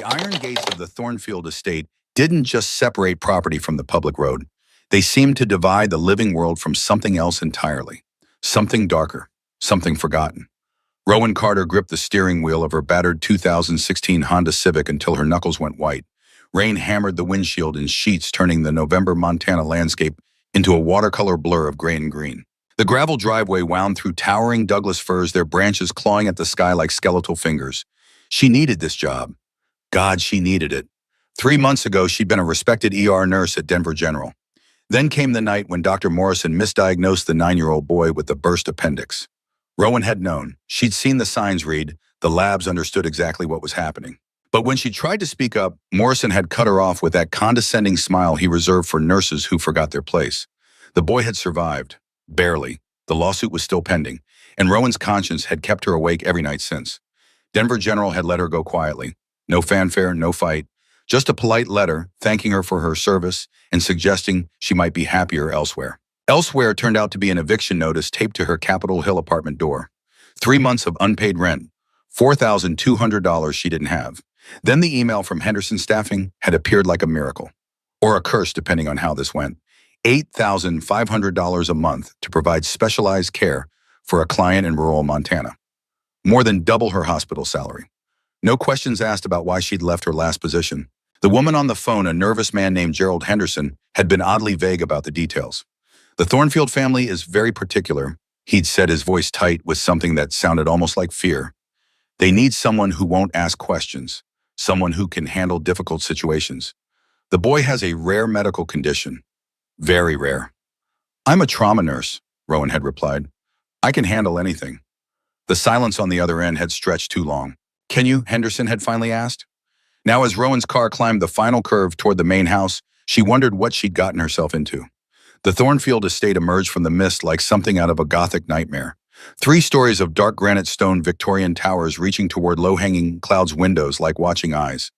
iron gates of the Thornfield estate didn't just separate property from the public road. They seemed to divide the living world from something else entirely. Something darker, something forgotten. Rowan Carter gripped the steering wheel of her battered 2016 Honda Civic until her knuckles went white. Rain hammered the windshield in sheets, turning the November Montana landscape into a watercolor blur of gray and green. The gravel driveway wound through towering Douglas firs, their branches clawing at the sky like skeletal fingers. She needed this job. God, she needed it. 3 months ago, she'd been a respected ER nurse at Denver General. Then came the night when Dr. Morrison misdiagnosed the 9-year-old boy with a burst appendix. Rowan had known. She'd seen the signs read. The labs understood exactly what was happening. But when she tried to speak up, Morrison had cut her off with that condescending smile he reserved for nurses who forgot their place. The boy had survived. Barely. The lawsuit was still pending, and Rowan's conscience had kept her awake every night since. Denver General had let her go quietly. No fanfare, no fight. Just a polite letter thanking her for her service and suggesting she might be happier elsewhere. Elsewhere turned out to be an eviction notice taped to her Capitol Hill apartment door. 3 months of unpaid rent. $4,200 she didn't have. Then the email from Henderson Staffing had appeared like a miracle. Or a curse, depending on how this went. $8,500 a month to provide specialized care for a client in rural Montana. More than double her hospital salary. No questions asked about why she'd left her last position. The woman on the phone, a nervous man named Gerald Henderson, had been oddly vague about the details. The Thornfield family is very particular, he'd said, his voice tight with something that sounded almost like fear. They need someone who won't ask questions, someone who can handle difficult situations. The boy has a rare medical condition. Very rare. I'm a trauma nurse, Rowan had replied. I can handle anything. The silence on the other end had stretched too long. Can you? Henderson had finally asked. Now, as Rowan's car climbed the final curve toward the main house, she wondered what she'd gotten herself into. The Thornfield estate emerged from the mist like something out of a Gothic nightmare. 3 stories of dark granite stone Victorian towers reaching toward low-hanging clouds' windows like watching eyes.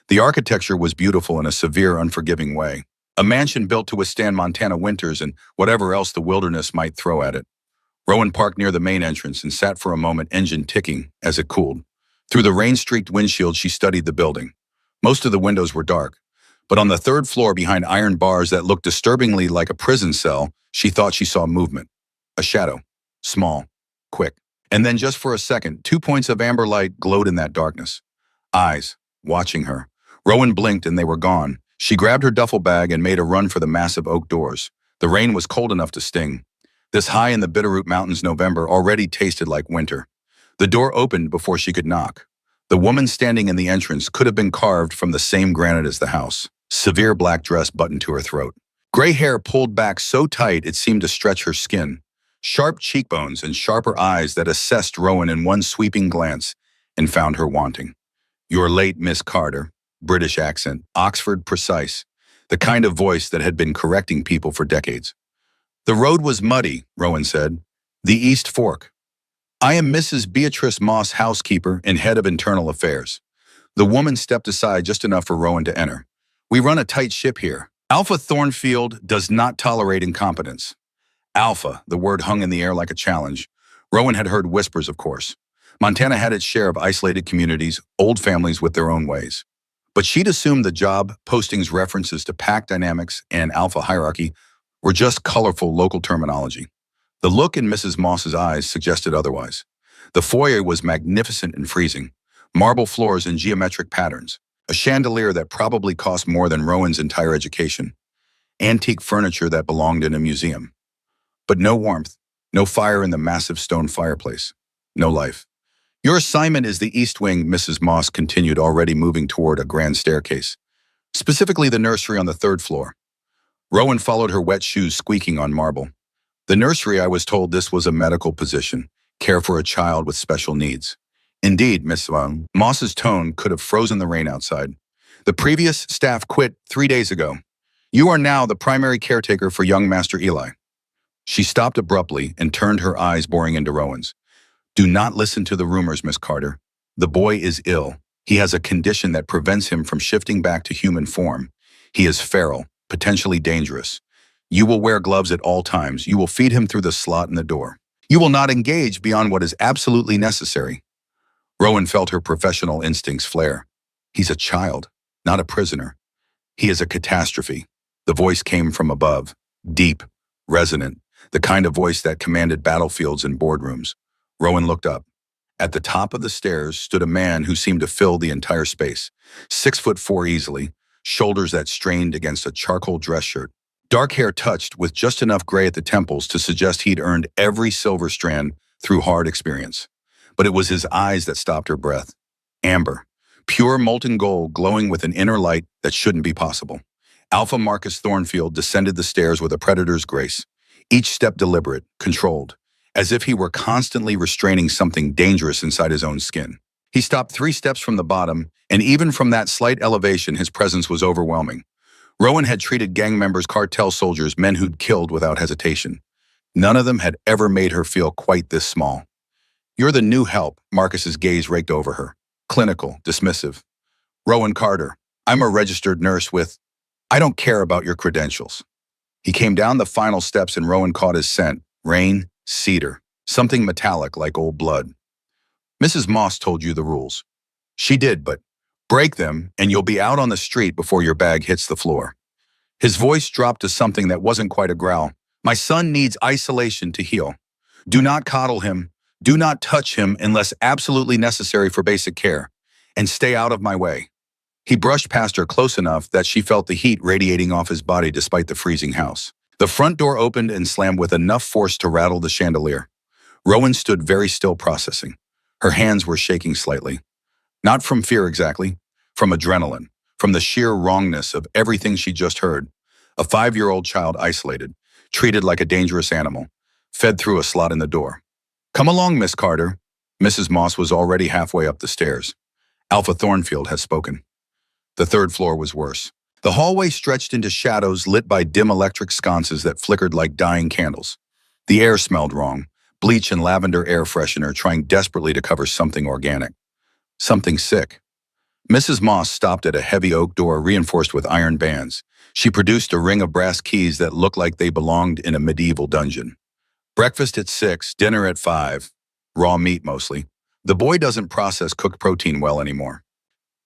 The architecture was beautiful in a severe, unforgiving way. A mansion built to withstand Montana winters and whatever else the wilderness might throw at it. Rowan parked near the main entrance and sat for a moment, engine ticking as it cooled. Through the rain-streaked windshield, she studied the building. Most of the windows were dark, but on the 3rd floor behind iron bars that looked disturbingly like a prison cell, she thought she saw movement. A shadow. Small. Quick. And then just for a second, 2 points of amber light glowed in that darkness. Eyes. Watching her. Rowan blinked and they were gone. She grabbed her duffel bag and made a run for the massive oak doors. The rain was cold enough to sting. This high in the Bitterroot Mountains November already tasted like winter. The door opened before she could knock. The woman standing in the entrance could have been carved from the same granite as the house. Severe black dress buttoned to her throat. Gray hair pulled back so tight it seemed to stretch her skin. Sharp cheekbones and sharper eyes that assessed Rowan in one sweeping glance and found her wanting. You're late, Miss Carter. British accent, Oxford precise. The kind of voice that had been correcting people for decades. The road was muddy, Rowan said. The East Fork. I am Mrs. Beatrice Moss, housekeeper and head of internal affairs. The woman stepped aside just enough for Rowan to enter. We run a tight ship here. Alpha Thornfield does not tolerate incompetence. Alpha, the word hung in the air like a challenge. Rowan had heard whispers, of course. Montana had its share of isolated communities, old families with their own ways. But she'd assumed the job posting's references to pack dynamics and alpha hierarchy were just colorful local terminology. The look in Mrs. Moss's eyes suggested otherwise. The foyer was magnificent and freezing. Marble floors in geometric patterns. A chandelier that probably cost more than Rowan's entire education. Antique furniture that belonged in a museum. But no warmth, no fire in the massive stone fireplace. No life. Your assignment is the East Wing, Mrs. Moss continued, already moving toward a grand staircase. Specifically the nursery on the 3rd floor. Rowan followed her wet shoes squeaking on marble. The nursery, I was told this was a medical position, care for a child with special needs. Indeed, Miss Moss's tone could have frozen the rain outside. The previous staff quit 3 days ago. You are now the primary caretaker for young Master Eli. She stopped abruptly and turned her eyes boring into Rowan's. Do not listen to the rumors, Miss Carter. The boy is ill. He has a condition that prevents him from shifting back to human form. He is feral, potentially dangerous. You will wear gloves at all times. You will feed him through the slot in the door. You will not engage beyond what is absolutely necessary. Rowan felt her professional instincts flare. He's a child, not a prisoner. He is a catastrophe. The voice came from above, deep, resonant, the kind of voice that commanded battlefields and boardrooms. Rowan looked up. At the top of the stairs stood a man who seemed to fill the entire space, 6'4" easily, shoulders that strained against a charcoal dress shirt. Dark hair touched with just enough gray at the temples to suggest he'd earned every silver strand through hard experience. But it was his eyes that stopped her breath. Amber, pure molten gold glowing with an inner light that shouldn't be possible. Alpha Marcus Thornfield descended the stairs with a predator's grace, each step deliberate, controlled, as if he were constantly restraining something dangerous inside his own skin. He stopped 3 steps from the bottom, and even from that slight elevation, his presence was overwhelming. Rowan had treated gang members, cartel soldiers, men who'd killed without hesitation. None of them had ever made her feel quite this small. "You're the new help," Marcus's gaze raked over her. Clinical, dismissive. "Rowan Carter, I'm a registered nurse with... I don't care about your credentials." He came down the final steps and Rowan caught his scent. Rain, cedar, something metallic like old blood. "Mrs. Moss told you the rules." "She did, but break them and you'll be out on the street before your bag hits the floor." His voice dropped to something that wasn't quite a growl. "My son needs isolation to heal. Do not coddle him. Do not touch him unless absolutely necessary for basic care. And stay out of my way." He brushed past her close enough that she felt the heat radiating off his body despite the freezing house. The front door opened and slammed with enough force to rattle the chandelier. Rowan stood very still, processing. Her hands were shaking slightly. Not from fear exactly, from adrenaline, from the sheer wrongness of everything she just heard. A 5-year-old child isolated, treated like a dangerous animal, fed through a slot in the door. "Come along, Miss Carter." Mrs. Moss was already halfway up the stairs. "Alpha Thornfield has spoken." The 3rd floor was worse. The hallway stretched into shadows lit by dim electric sconces that flickered like dying candles. The air smelled wrong, bleach and lavender air freshener trying desperately to cover something organic. Something sick. Mrs. Moss stopped at a heavy oak door reinforced with iron bands. She produced a ring of brass keys that looked like they belonged in a medieval dungeon. "Breakfast at 6, dinner at 5. Raw meat mostly. The boy doesn't process cooked protein well anymore."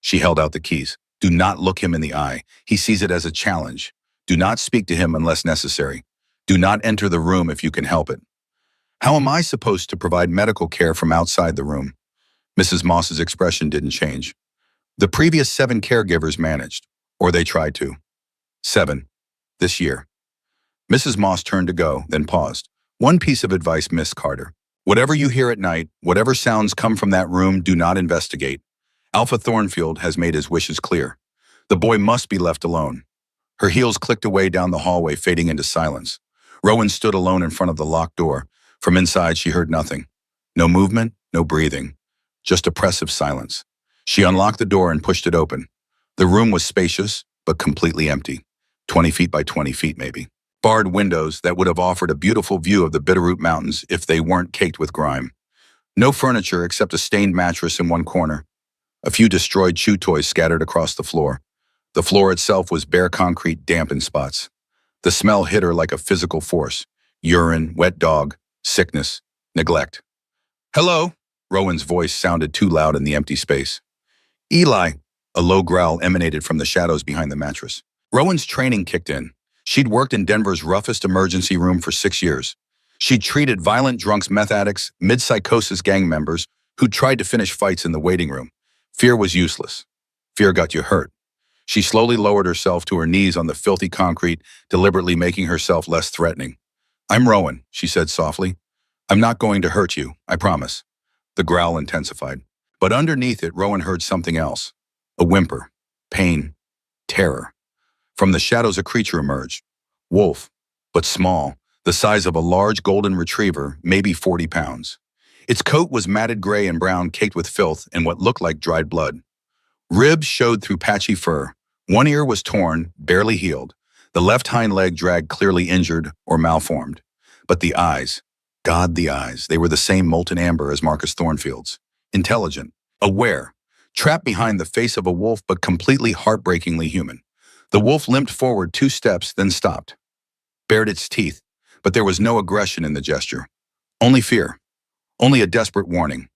She held out the keys. "Do not look him in the eye. He sees it as a challenge. Do not speak to him unless necessary. Do not enter the room if you can help it." "How am I supposed to provide medical care from outside the room?" Mrs. Moss's expression didn't change. "The previous 7 caregivers managed, or they tried to. 7. This year." Mrs. Moss turned to go, then paused. "One piece of advice, Miss Carter. Whatever you hear at night, whatever sounds come from that room, do not investigate. Alpha Thornfield has made his wishes clear. The boy must be left alone." Her heels clicked away down the hallway, fading into silence. Rowan stood alone in front of the locked door. From inside, she heard nothing. No movement, no breathing. Just oppressive silence. She unlocked the door and pushed it open. The room was spacious, but completely empty. 20 feet by 20 feet, maybe. Barred windows that would have offered a beautiful view of the Bitterroot Mountains if they weren't caked with grime. No furniture except a stained mattress in one corner. A few destroyed chew toys scattered across the floor. The floor itself was bare concrete, damp in spots. The smell hit her like a physical force. Urine, wet dog, sickness, neglect. "Hello?" Rowan's voice sounded too loud in the empty space. "Eli." A low growl emanated from the shadows behind the mattress. Rowan's training kicked in. She'd worked in Denver's roughest emergency room for 6 years. She'd treated violent drunks, meth addicts, mid-psychosis gang members who'd tried to finish fights in the waiting room. Fear was useless. Fear got you hurt. She slowly lowered herself to her knees on the filthy concrete, deliberately making herself less threatening. "I'm Rowan," she said softly. "I'm not going to hurt you, I promise." The growl intensified. But underneath it, Rowan heard something else. A whimper. Pain. Terror. From the shadows, a creature emerged. Wolf, but small, the size of a large golden retriever, maybe 40 pounds. Its coat was matted gray and brown, caked with filth and what looked like dried blood. Ribs showed through patchy fur. One ear was torn, barely healed. The left hind leg dragged, clearly injured or malformed. But the eyes, God, the eyes, they were the same molten amber as Marcus Thornfield's. Intelligent, aware, trapped behind the face of a wolf, but completely heartbreakingly human. The wolf limped forward 2 steps, then stopped. Bared its teeth, but there was no aggression in the gesture. Only fear. Only a desperate warning.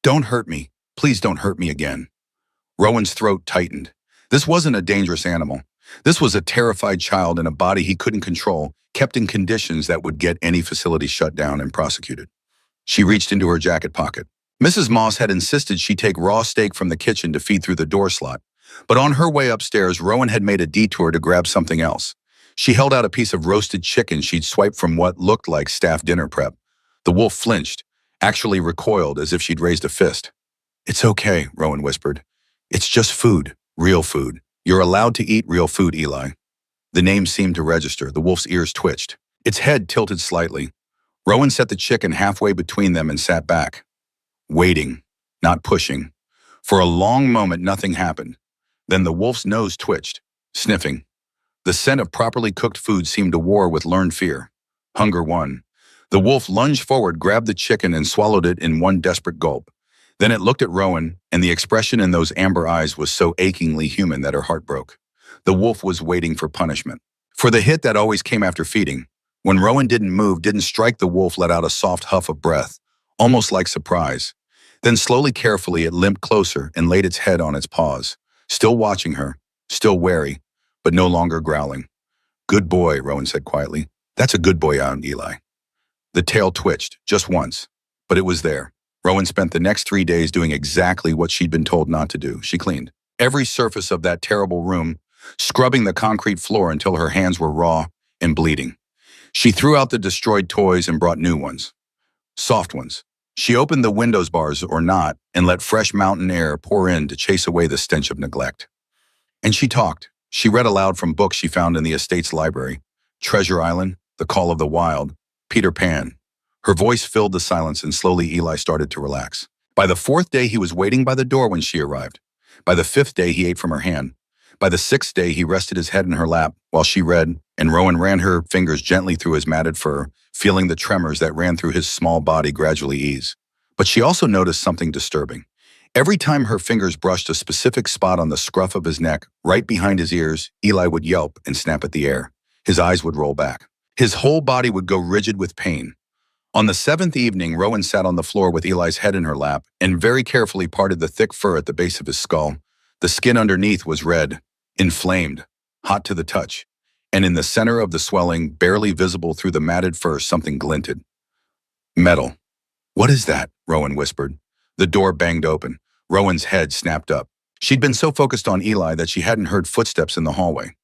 "Don't hurt me. Please don't hurt me again." Rowan's throat tightened. This wasn't a dangerous animal. This was a terrified child in a body he couldn't control, kept in conditions that would get any facility shut down and prosecuted. She reached into her jacket pocket. Mrs. Moss had insisted she take raw steak from the kitchen to feed through the door slot. But on her way upstairs, Rowan had made a detour to grab something else. She held out a piece of roasted chicken she'd swiped from what looked like staff dinner prep. The wolf flinched, actually recoiled as if she'd raised a fist. "It's okay," Rowan whispered. "It's just food, real food. You're allowed to eat real food, Eli." The name seemed to register. The wolf's ears twitched. Its head tilted slightly. Rowan set the chicken halfway between them and sat back, waiting, not pushing. For a long moment, nothing happened. Then the wolf's nose twitched, sniffing. The scent of properly cooked food seemed to war with learned fear. Hunger won. The wolf lunged forward, grabbed the chicken, and swallowed it in one desperate gulp. Then it looked at Rowan, and the expression in those amber eyes was so achingly human that her heart broke. The wolf was waiting for punishment. For the hit that always came after feeding. When Rowan didn't move, didn't strike, the wolf let out a soft huff of breath, almost like surprise. Then slowly, carefully, it limped closer and laid its head on its paws, still watching her, still wary, but no longer growling. "Good boy," Rowan said quietly. "That's a good boy out, Eli." The tail twitched, just once, but it was there. Rowan spent the next 3 days doing exactly what she'd been told not to do. She cleaned every surface of that terrible room, scrubbing the concrete floor until her hands were raw and bleeding. She threw out the destroyed toys and brought new ones, soft ones. She opened the windows bars or not and let fresh mountain air pour in to chase away the stench of neglect. And she talked. She read aloud from books she found in the estate's library. Treasure Island, The Call of the Wild, Peter Pan. Her voice filled the silence, and slowly Eli started to relax. By the 4th day, he was waiting by the door when she arrived. By the 5th day, he ate from her hand. By the 6th day, he rested his head in her lap while she read, and Rowan ran her fingers gently through his matted fur, feeling the tremors that ran through his small body gradually ease. But she also noticed something disturbing. Every time her fingers brushed a specific spot on the scruff of his neck, right behind his ears, Eli would yelp and snap at the air. His eyes would roll back. His whole body would go rigid with pain. On the 7th evening, Rowan sat on the floor with Eli's head in her lap and very carefully parted the thick fur at the base of his skull. The skin underneath was red, inflamed, hot to the touch, and in the center of the swelling, barely visible through the matted fur, something glinted. Metal. "What is that?" Rowan whispered. The door banged open. Rowan's head snapped up. She'd been so focused on Eli that she hadn't heard footsteps in the hallway.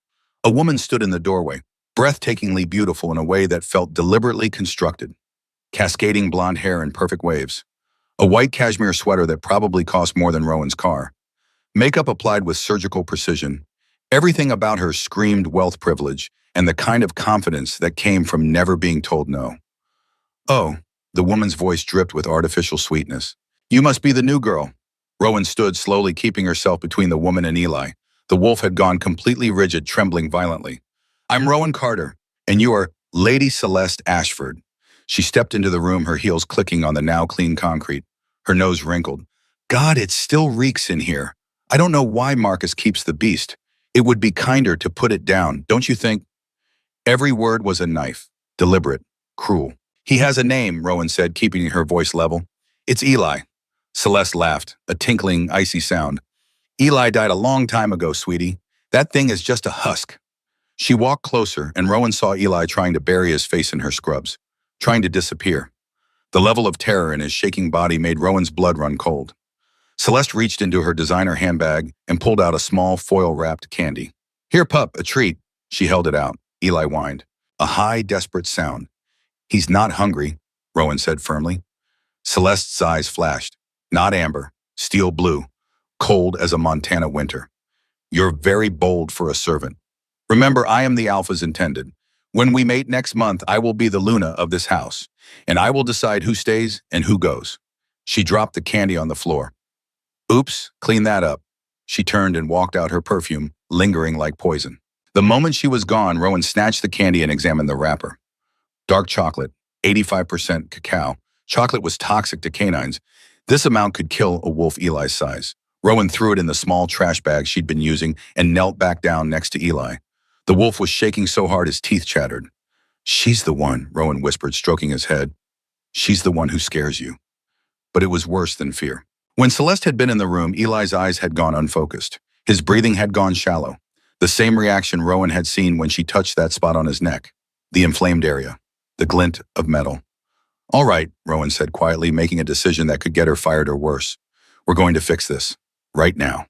A woman stood in the doorway, breathtakingly beautiful in a way that felt deliberately constructed. Cascading blonde hair in perfect waves. A white cashmere sweater that probably cost more than Rowan's car. Makeup applied with surgical precision. Everything about her screamed wealth, privilege, and the kind of confidence that came from never being told no. "Oh," the woman's voice dripped with artificial sweetness. "You must be the new girl." Rowan stood, slowly keeping herself between the woman and Eli. The wolf had gone completely rigid, trembling violently. "I'm Rowan Carter, and you are Lady Celeste Ashford." She stepped into the room, her heels clicking on the now clean concrete. Her nose wrinkled. "God, it still reeks in here. I don't know why Marcus keeps the beast. It would be kinder to put it down, don't you think?" Every word was a knife, deliberate, cruel. "He has a name," Rowan said, keeping her voice level. "It's Eli." Celeste laughed, a tinkling, icy sound. "Eli died a long time ago, sweetie. That thing is just a husk." She walked closer, and Rowan saw Eli trying to bury his face in her scrubs, trying to disappear. The level of terror in his shaking body made Rowan's blood run cold. Celeste reached into her designer handbag and pulled out a small foil-wrapped candy. "Here, pup, a treat." She held it out. Eli whined. A high, desperate sound. "He's not hungry," Rowan said firmly. Celeste's eyes flashed. Not amber, steel blue, cold as a Montana winter. "You're very bold for a servant. Remember, I am the alpha's intended. When we mate next month, I will be the Luna of this house, and I will decide who stays and who goes." She dropped the candy on the floor. "Oops, clean that up." She turned and walked out, her perfume lingering like poison. The moment she was gone, Rowan snatched the candy and examined the wrapper. Dark chocolate, 85% cacao. Chocolate was toxic to canines. This amount could kill a wolf Eli's size. Rowan threw it in the small trash bag she'd been using and knelt back down next to Eli. The wolf was shaking so hard his teeth chattered. "She's the one," Rowan whispered, stroking his head. "She's the one who scares you." But it was worse than fear. When Celeste had been in the room, Eli's eyes had gone unfocused. His breathing had gone shallow. The same reaction Rowan had seen when she touched that spot on his neck. The inflamed area. The glint of metal. "All right," Rowan said quietly, making a decision that could get her fired or worse. "We're going to fix this. Right now."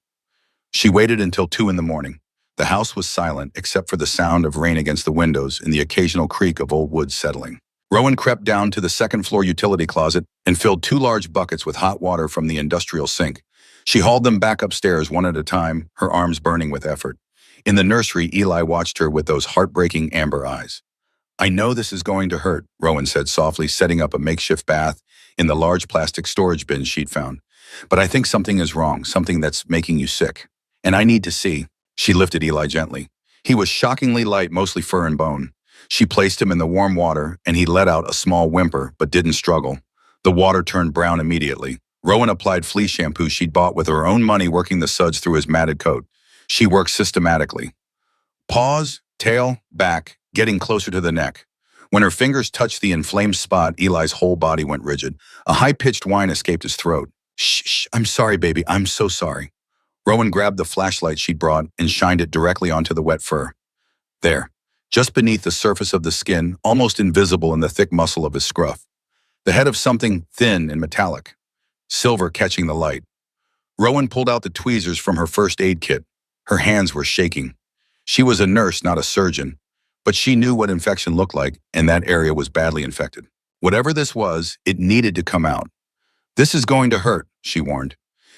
She waited until 2 in the morning. The house was silent except for the sound of rain against the windows and the occasional creak of old wood settling. Rowan crept down to the second-floor utility closet and filled 2 large buckets with hot water from the industrial sink. She hauled them back upstairs one at a time, her arms burning with effort. In the nursery, Eli watched her with those heartbreaking amber eyes. "I know this is going to hurt," Rowan said softly, setting up a makeshift bath in the large plastic storage bin she'd found. "But I think something is wrong, something that's making you sick. And I need to see." She lifted Eli gently. He was shockingly light, mostly fur and bone. She placed him in the warm water, and he let out a small whimper, but didn't struggle. The water turned brown immediately. Rowan applied flea shampoo she'd bought with her own money, working the suds through his matted coat. She worked systematically. Paws, tail, back, getting closer to the neck. When her fingers touched the inflamed spot, Eli's whole body went rigid. A high-pitched whine escaped his throat. Shh, I'm sorry, baby, I'm so sorry." Rowan grabbed the flashlight she'd brought and shined it directly onto the wet fur. There, just beneath the surface of the skin, almost invisible in the thick muscle of his scruff. The head of something thin and metallic. Silver catching the light. Rowan pulled out the tweezers from her first aid kit. Her hands were shaking. She was a nurse, not a surgeon, but she knew what infection looked like, and that area was badly infected. Whatever this was, it needed to come out. "This is going to hurt," she warned.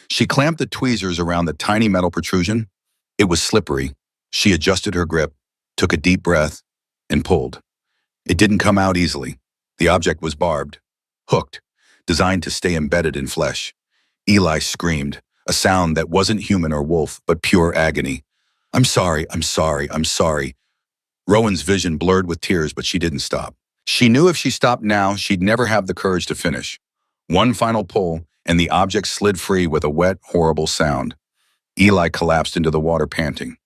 She clamped the tweezers around the tiny metal protrusion. It was slippery. She adjusted her grip, took a deep breath, and pulled. It didn't come out easily. The object was barbed, hooked, designed to stay embedded in flesh. Eli screamed, a sound that wasn't human or wolf, but pure agony. I'm sorry, I'm sorry, I'm sorry." Rowan's vision blurred with tears, but she didn't stop. She knew if she stopped now, she'd never have the courage to finish. One final pull, and the object slid free with a wet, horrible sound. Eli collapsed into the water, panting.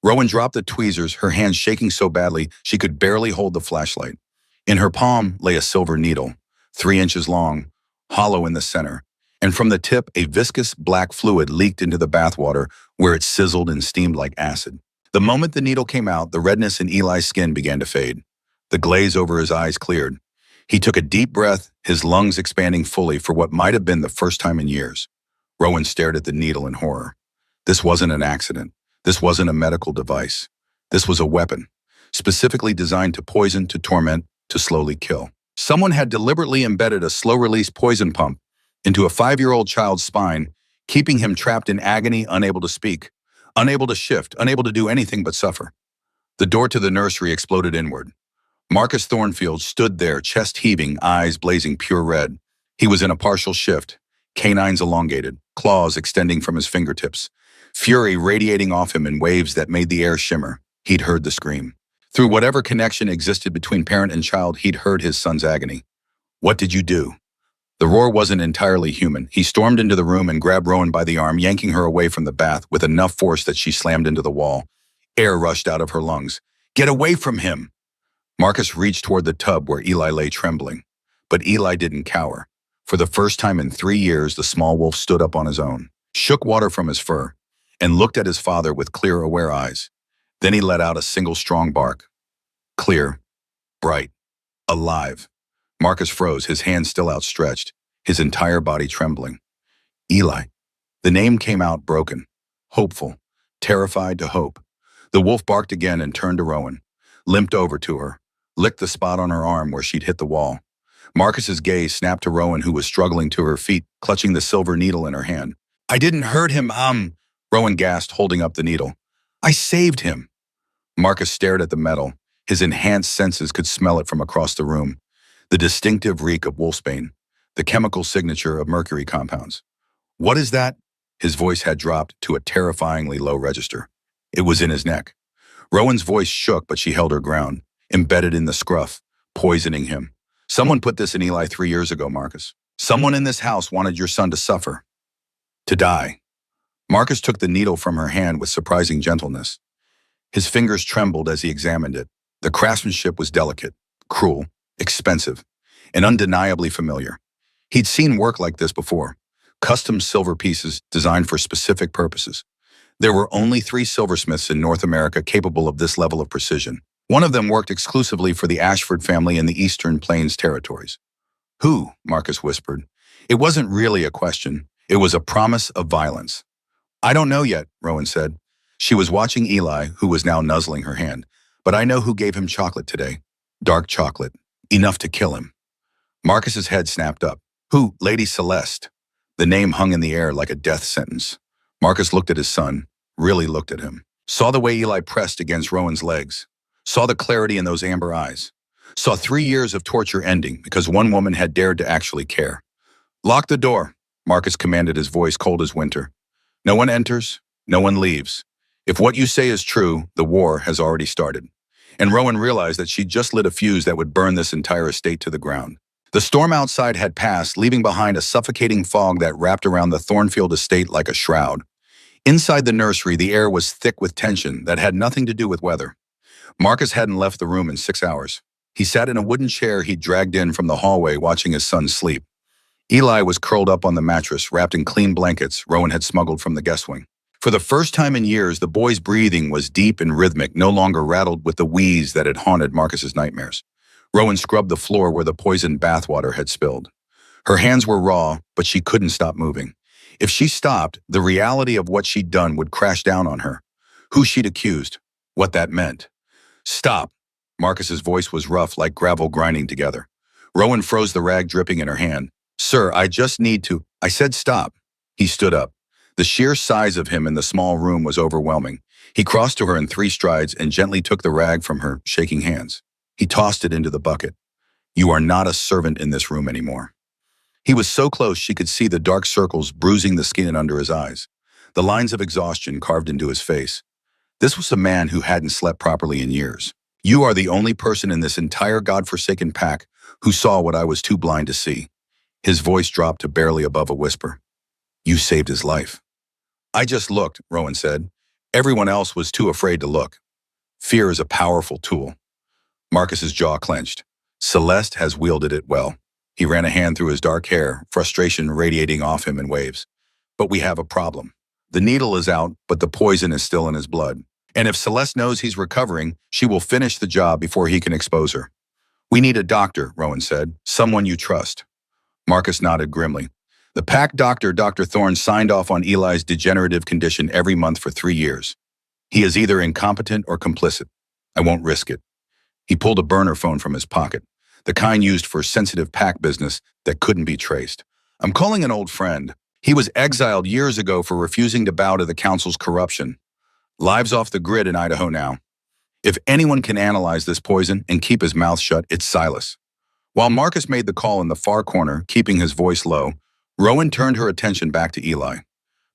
Rowan dropped the tweezers, her hands shaking so badly she could barely hold the flashlight. In her palm lay a silver needle, 3 inches long, hollow in the center, and from the tip a viscous black fluid leaked into the bathwater where it sizzled and steamed like acid. The moment the needle came out, the redness in Eli's skin began to fade. The glaze over his eyes cleared. He took a deep breath, his lungs expanding fully for what might have been the first time in years. Rowan stared at the needle in horror. This wasn't an accident. This wasn't a medical device. This was a weapon, specifically designed to poison, to torment, to slowly kill. Someone had deliberately embedded a slow-release poison pump into a 5-year-old child's spine, keeping him trapped in agony, unable to speak, unable to shift, unable to do anything but suffer. The door to the nursery exploded inward. Marcus Thornfield stood there, chest heaving, eyes blazing pure red. He was in a partial shift, canines elongated, claws extending from his fingertips, fury radiating off him in waves that made the air shimmer. He'd heard the scream. Through whatever connection existed between parent and child, he'd heard his son's agony. "What did you do?" The roar wasn't entirely human. He stormed into the room and grabbed Rowan by the arm, yanking her away from the bath with enough force that she slammed into the wall. Air rushed out of her lungs. "Get away from him!" Marcus reached toward the tub where Eli lay trembling. But Eli didn't cower. For the first time in 3 years, the small wolf stood up on his own, shook water from his fur, and looked at his father with clear, aware eyes. Then he let out a single strong bark. Clear, bright, alive. Marcus froze, his hands still outstretched, his entire body trembling. Eli. The name came out broken, hopeful, terrified to hope. The wolf barked again and turned to Rowan, limped over to her, licked the spot on her arm where she'd hit the wall. Marcus's gaze snapped to Rowan, who was struggling to her feet, clutching the silver needle in her hand. "I didn't hurt him, Rowan gasped, holding up the needle. "I saved him." Marcus stared at the metal. His enhanced senses could smell it from across the room. The distinctive reek of wolfsbane, the chemical signature of mercury compounds. "What is that?" His voice had dropped to a terrifyingly low register. It was in his neck. Rowan's voice shook, but she held her ground, embedded in the scruff, poisoning him. "Someone put this in Eli 3 years ago, Marcus. Someone in this house wanted your son to suffer. To die." Marcus took the needle from her hand with surprising gentleness. His fingers trembled as he examined it. The craftsmanship was delicate, cruel, expensive, and undeniably familiar. He'd seen work like this before. custom silver pieces designed for specific purposes. There were only 3 silversmiths in North America capable of this level of precision. One of them worked exclusively for the Ashford family in the Eastern Plains territories. Who? Marcus whispered. It wasn't really a question. It was a promise of violence. I don't know yet, Rowan said. She was watching Eli, who was now nuzzling her hand. But I know who gave him chocolate today. Dark chocolate. Enough to kill him. Marcus's head snapped up. Who? Lady Celeste. The name hung in the air like a death sentence. Marcus looked at his son, really looked at him. Saw the way Eli pressed against Rowan's legs. Saw the clarity in those amber eyes. Saw 3 years of torture ending because one woman had dared to actually care. Lock the door, Marcus commanded, his voice cold as winter. No one enters, no one leaves. If what you say is true, the war has already started. And Rowan realized that she'd just lit a fuse that would burn this entire estate to the ground. The storm outside had passed, leaving behind a suffocating fog that wrapped around the Thornfield estate like a shroud. Inside the nursery, the air was thick with tension that had nothing to do with weather. Marcus hadn't left the room in 6 hours. He sat in a wooden chair he'd dragged in from the hallway, watching his son sleep. Eli was curled up on the mattress, wrapped in clean blankets Rowan had smuggled from the guest wing. For the first time in years, the boy's breathing was deep and rhythmic, no longer rattled with the wheeze that had haunted Marcus's nightmares. Rowan scrubbed the floor where the poisoned bathwater had spilled. Her hands were raw, but she couldn't stop moving. If she stopped, the reality of what she'd done would crash down on her. Who she'd accused, what that meant. Stop. Marcus's voice was rough, like gravel grinding together. Rowan froze the rag dripping in her hand. Sir, I just need to. I said stop. He stood up. The sheer size of him in the small room was overwhelming. He crossed to her in 3 strides and gently took the rag from her shaking hands. He tossed it into the bucket. You are not a servant in this room anymore. He was so close she could see the dark circles bruising the skin under his eyes, the lines of exhaustion carved into his face. This was a man who hadn't slept properly in years. You are the only person in this entire godforsaken pack who saw what I was too blind to see. His voice dropped to barely above a whisper. You saved his life. I just looked, Rowan said. Everyone else was too afraid to look. Fear is a powerful tool. Marcus's jaw clenched. Celeste has wielded it well. He ran a hand through his dark hair, frustration radiating off him in waves. But we have a problem. The needle is out, but the poison is still in his blood. And if Celeste knows he's recovering, she will finish the job before he can expose her. We need a doctor, Rowan said. Someone you trust. Marcus nodded grimly. The pack doctor, Dr. Thorne, signed off on Eli's degenerative condition every month for 3 years. He is either incompetent or complicit. I won't risk it. He pulled a burner phone from his pocket, the kind used for sensitive pack business that couldn't be traced. I'm calling an old friend. He was exiled years ago for refusing to bow to the council's corruption. Lives off the grid in Idaho now. If anyone can analyze this poison and keep his mouth shut, it's Silas. While Marcus made the call in the far corner, keeping his voice low, Rowan turned her attention back to Eli.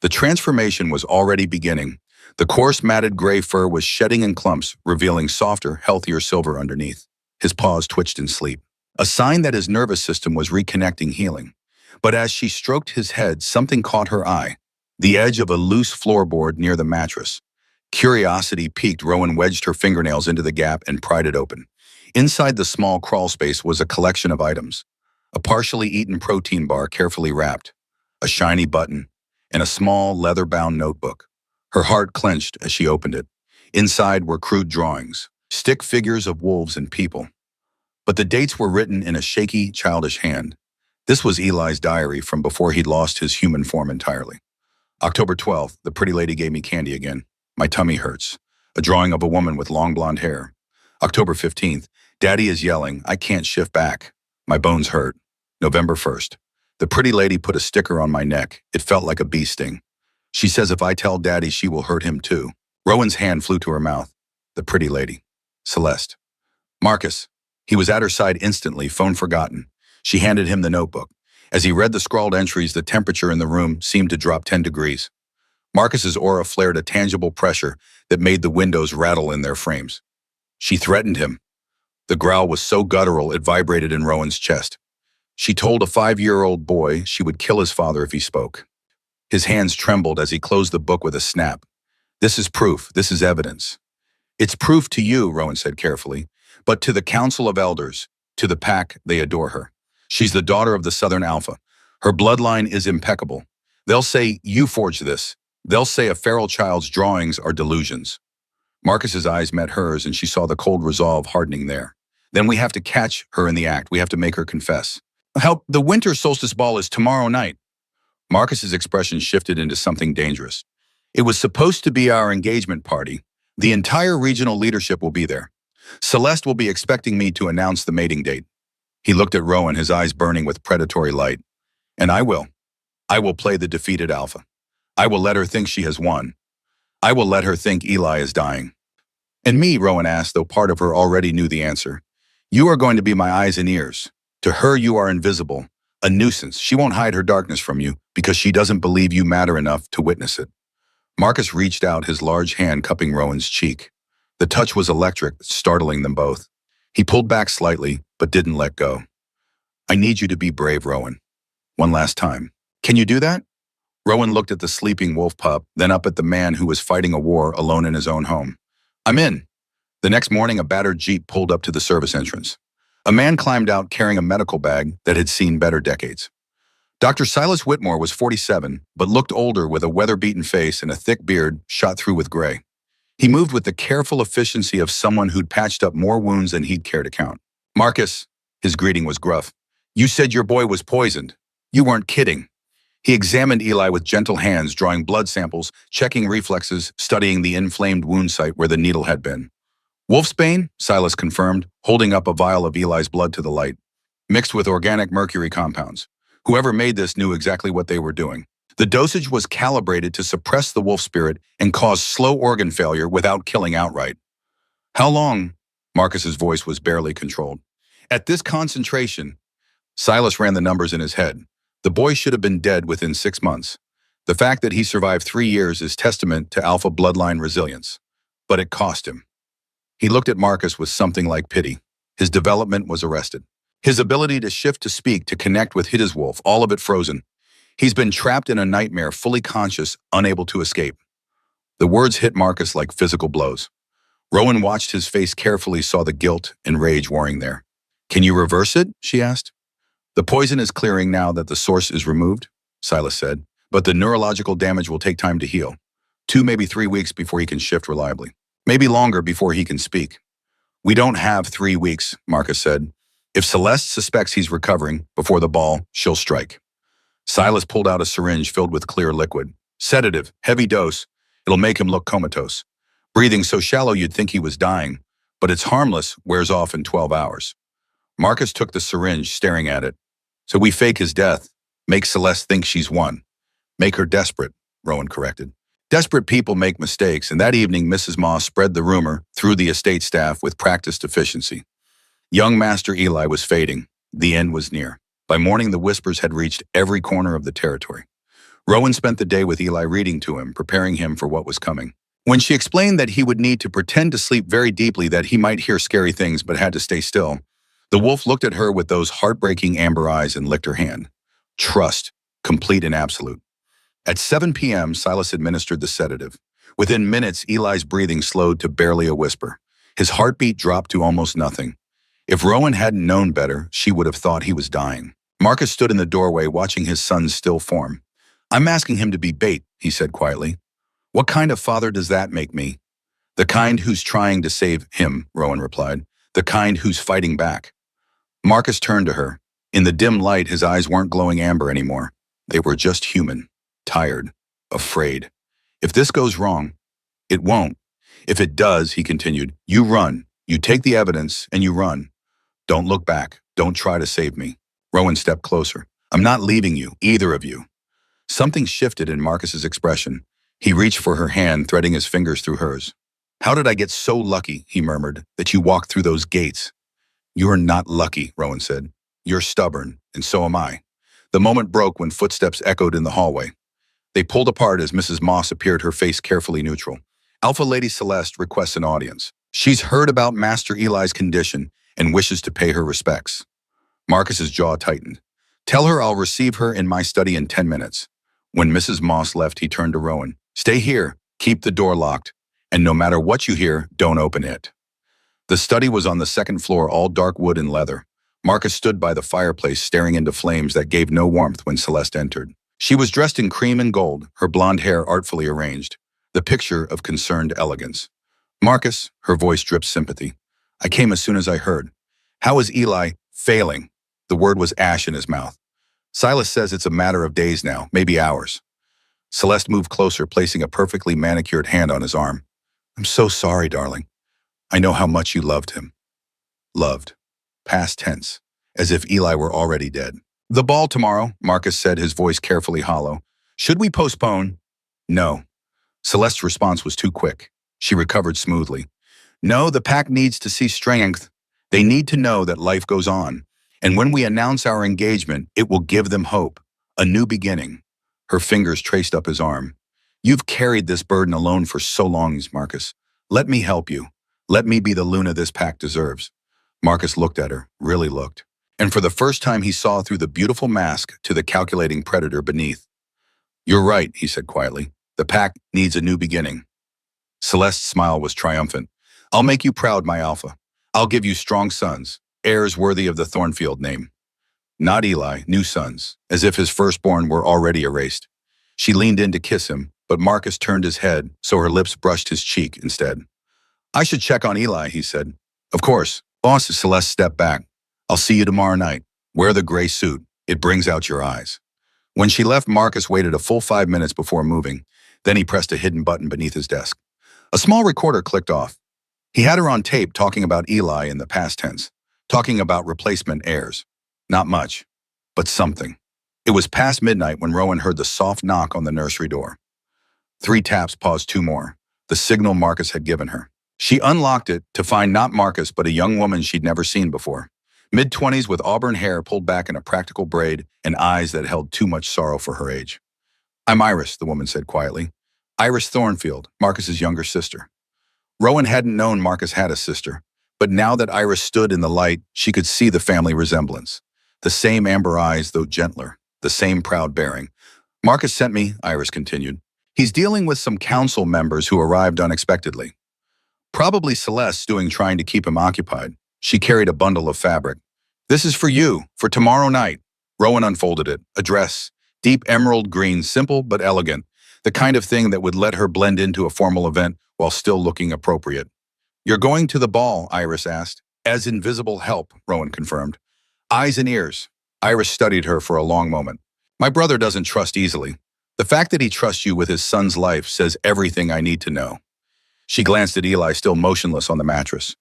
The transformation was already beginning. The coarse, matted gray fur was shedding in clumps, revealing softer, healthier silver underneath. His paws twitched in sleep, a sign that his nervous system was reconnecting, healing. But as she stroked his head, something caught her eye, the edge of a loose floorboard near the mattress. Curiosity piqued. Rowan wedged her fingernails into the gap and pried it open. Inside the small crawl space was a collection of items. A partially eaten protein bar carefully wrapped, a shiny button, and a small leather-bound notebook. Her heart clenched as she opened it. Inside were crude drawings, stick figures of wolves and people. But the dates were written in a shaky, childish hand. This was Eli's diary from before he'd lost his human form entirely. October 12th, the pretty lady gave me candy again. My tummy hurts. A drawing of a woman with long blonde hair. October 15th, Daddy is yelling, I can't shift back. My bones hurt. November 1st, the pretty lady put a sticker on my neck. It felt like a bee sting. She says if I tell Daddy, she will hurt him too. Rowan's hand flew to her mouth. The pretty lady. Celeste. Marcus. He was at her side instantly, phone forgotten. She handed him the notebook. As he read the scrawled entries, the temperature in the room seemed to drop 10 degrees. Marcus's aura flared a tangible pressure that made the windows rattle in their frames. She threatened him. The growl was so guttural it vibrated in Rowan's chest. She told a 5-year-old boy she would kill his father if he spoke. His hands trembled as he closed the book with a snap. This is proof. This is evidence. It's proof to you, Rowan said carefully, but to the Council of Elders, to the pack, they adore her. She's the daughter of the Southern Alpha. Her bloodline is impeccable. They'll say you forged this. They'll say a feral child's drawings are delusions. Marcus's eyes met hers and she saw the cold resolve hardening there. Then we have to catch her in the act. We have to make her confess. Help, the winter solstice ball is tomorrow night. Marcus's expression shifted into something dangerous. It was supposed to be our engagement party. The entire regional leadership will be there. Celeste will be expecting me to announce the mating date. He looked at Rowan, his eyes burning with predatory light. And I will. I will play the defeated alpha. I will let her think she has won. I will let her think Eli is dying. And me, Rowan asked, though part of her already knew the answer. You are going to be my eyes and ears. To her, you are invisible, a nuisance. She won't hide her darkness from you because she doesn't believe you matter enough to witness it. Marcus reached out, his large hand cupping Rowan's cheek. The touch was electric, startling them both. He pulled back slightly, but didn't let go. I need you to be brave, Rowan. One last time. Can you do that? Rowan looked at the sleeping wolf pup, then up at the man who was fighting a war alone in his own home. I'm in. The next morning, a battered Jeep pulled up to the service entrance. A man climbed out carrying a medical bag that had seen better decades. Dr. Silas Whitmore was 47, but looked older with a weather-beaten face and a thick beard shot through with gray. He moved with the careful efficiency of someone who'd patched up more wounds than he'd care to count. Marcus, his greeting was gruff. You said your boy was poisoned. You weren't kidding. He examined Eli with gentle hands, drawing blood samples, checking reflexes, studying the inflamed wound site where the needle had been. Wolfsbane, Silas confirmed, holding up a vial of Eli's blood to the light, mixed with organic mercury compounds. Whoever made this knew exactly what they were doing. The dosage was calibrated to suppress the wolf spirit and cause slow organ failure without killing outright. How long? Marcus's voice was barely controlled. At this concentration, Silas ran the numbers in his head. The boy should have been dead within 6 months. The fact that he survived 3 years is testament to alpha bloodline resilience. But it cost him. He looked at Marcus with something like pity. His development was arrested. His ability to shift, to speak, to connect with his wolf, all of it frozen. He's been trapped in a nightmare, fully conscious, unable to escape. The words hit Marcus like physical blows. Rowan watched his face carefully, saw the guilt and rage warring there. Can you reverse it? She asked. The poison is clearing now that the source is removed, Silas said, but the neurological damage will take time to heal. 2, maybe 3 weeks before he can shift reliably. Maybe longer before he can speak. We don't have 3 weeks, Marcus said. If Celeste suspects he's recovering before the ball, she'll strike. Silas pulled out a syringe filled with clear liquid. Sedative, heavy dose. It'll make him look comatose. Breathing so shallow you'd think he was dying, but it's harmless, wears off in 12 hours. Marcus took the syringe, staring at it. So we fake his death, make Celeste think she's won. Make her desperate, Rowan corrected. Desperate people make mistakes, and that evening Mrs. Moss spread the rumor through the estate staff with practiced efficiency. Young Master Eli was fading. The end was near. By morning, the whispers had reached every corner of the territory. Rowan spent the day with Eli, reading to him, preparing him for what was coming. When she explained that he would need to pretend to sleep very deeply, that he might hear scary things but had to stay still, the wolf looked at her with those heartbreaking amber eyes and licked her hand. Trust, complete and absolute. At 7 p.m., Silas administered the sedative. Within minutes, Eli's breathing slowed to barely a whisper. His heartbeat dropped to almost nothing. If Rowan hadn't known better, she would have thought he was dying. Marcus stood in the doorway, watching his son's still form. I'm asking him to be bait, he said quietly. What kind of father does that make me? The kind who's trying to save him, Rowan replied. The kind who's fighting back. Marcus turned to her. In the dim light, his eyes weren't glowing amber anymore. They were just human, tired, afraid. If this goes wrong, it won't. If it does, he continued, you run. You take the evidence and you run. Don't look back. Don't try to save me. Rowan stepped closer. I'm not leaving you, either of you. Something shifted in Marcus's expression. He reached for her hand, threading his fingers through hers. How did I get so lucky, he murmured, that you walked through those gates? You're not lucky, Rowan said. You're stubborn, and so am I. The moment broke when footsteps echoed in the hallway. They pulled apart as Mrs. Moss appeared, her face carefully neutral. Alpha Lady Celeste requests an audience. She's heard about Master Eli's condition and wishes to pay her respects. Marcus's jaw tightened. Tell her I'll receive her in my study in 10 minutes. When Mrs. Moss left, he turned to Rowan. Stay here, keep the door locked, and no matter what you hear, don't open it. The study was on the second floor, all dark wood and leather. Marcus stood by the fireplace, staring into flames that gave no warmth when Celeste entered. She was dressed in cream and gold, her blonde hair artfully arranged, the picture of concerned elegance. Marcus, her voice dripped sympathy. I came as soon as I heard. How is Eli failing? The word was ash in his mouth. Silas says it's a matter of days now, maybe hours. Celeste moved closer, placing a perfectly manicured hand on his arm. I'm so sorry, darling. I know how much you loved him. Loved. Past tense, as if Eli were already dead. The ball tomorrow, Marcus said, his voice carefully hollow. Should we postpone? No. Celeste's response was too quick. She recovered smoothly. No, the pack needs to see strength. They need to know that life goes on. And when we announce our engagement, it will give them hope. A new beginning. Her fingers traced up his arm. You've carried this burden alone for so long, Marcus. Let me help you. Let me be the Luna this pack deserves. Marcus looked at her, really looked. And for the first time he saw through the beautiful mask to the calculating predator beneath. You're right, he said quietly. The pack needs a new beginning. Celeste's smile was triumphant. I'll make you proud, my alpha. I'll give you strong sons, heirs worthy of the Thornfield name. Not Eli, new sons, as if his firstborn were already erased. She leaned in to kiss him, but Marcus turned his head so her lips brushed his cheek instead. I should check on Eli, he said. Of course. Boss, Celeste stepped back. I'll see you tomorrow night. Wear the gray suit. It brings out your eyes. When she left, Marcus waited a full 5 minutes before moving. Then he pressed a hidden button beneath his desk. A small recorder clicked off. He had her on tape talking about Eli in the past tense, talking about replacement heirs. Not much, but something. It was past midnight when Rowan heard the soft knock on the nursery door. 3 taps paused 2 more, the signal Marcus had given her. She unlocked it to find not Marcus, but a young woman she'd never seen before. Mid-20s with auburn hair pulled back in a practical braid and eyes that held too much sorrow for her age. I'm Iris, the woman said quietly. Iris Thornfield, Marcus's younger sister. Rowan hadn't known Marcus had a sister, but now that Iris stood in the light, she could see the family resemblance. The same amber eyes, though gentler. The same proud bearing. Marcus sent me, Iris continued. He's dealing with some council members who arrived unexpectedly. Probably Celeste doing trying to keep him occupied. She carried a bundle of fabric. This is for you, for tomorrow night. Rowan unfolded it. A dress. Deep emerald green, simple but elegant. The kind of thing that would let her blend into a formal event while still looking appropriate. You're going to the ball, Iris asked. As invisible help, Rowan confirmed. Eyes and ears. Iris studied her for a long moment. My brother doesn't trust easily. The fact that he trusts you with his son's life says everything I need to know. She glanced at Eli, still motionless on the mattress.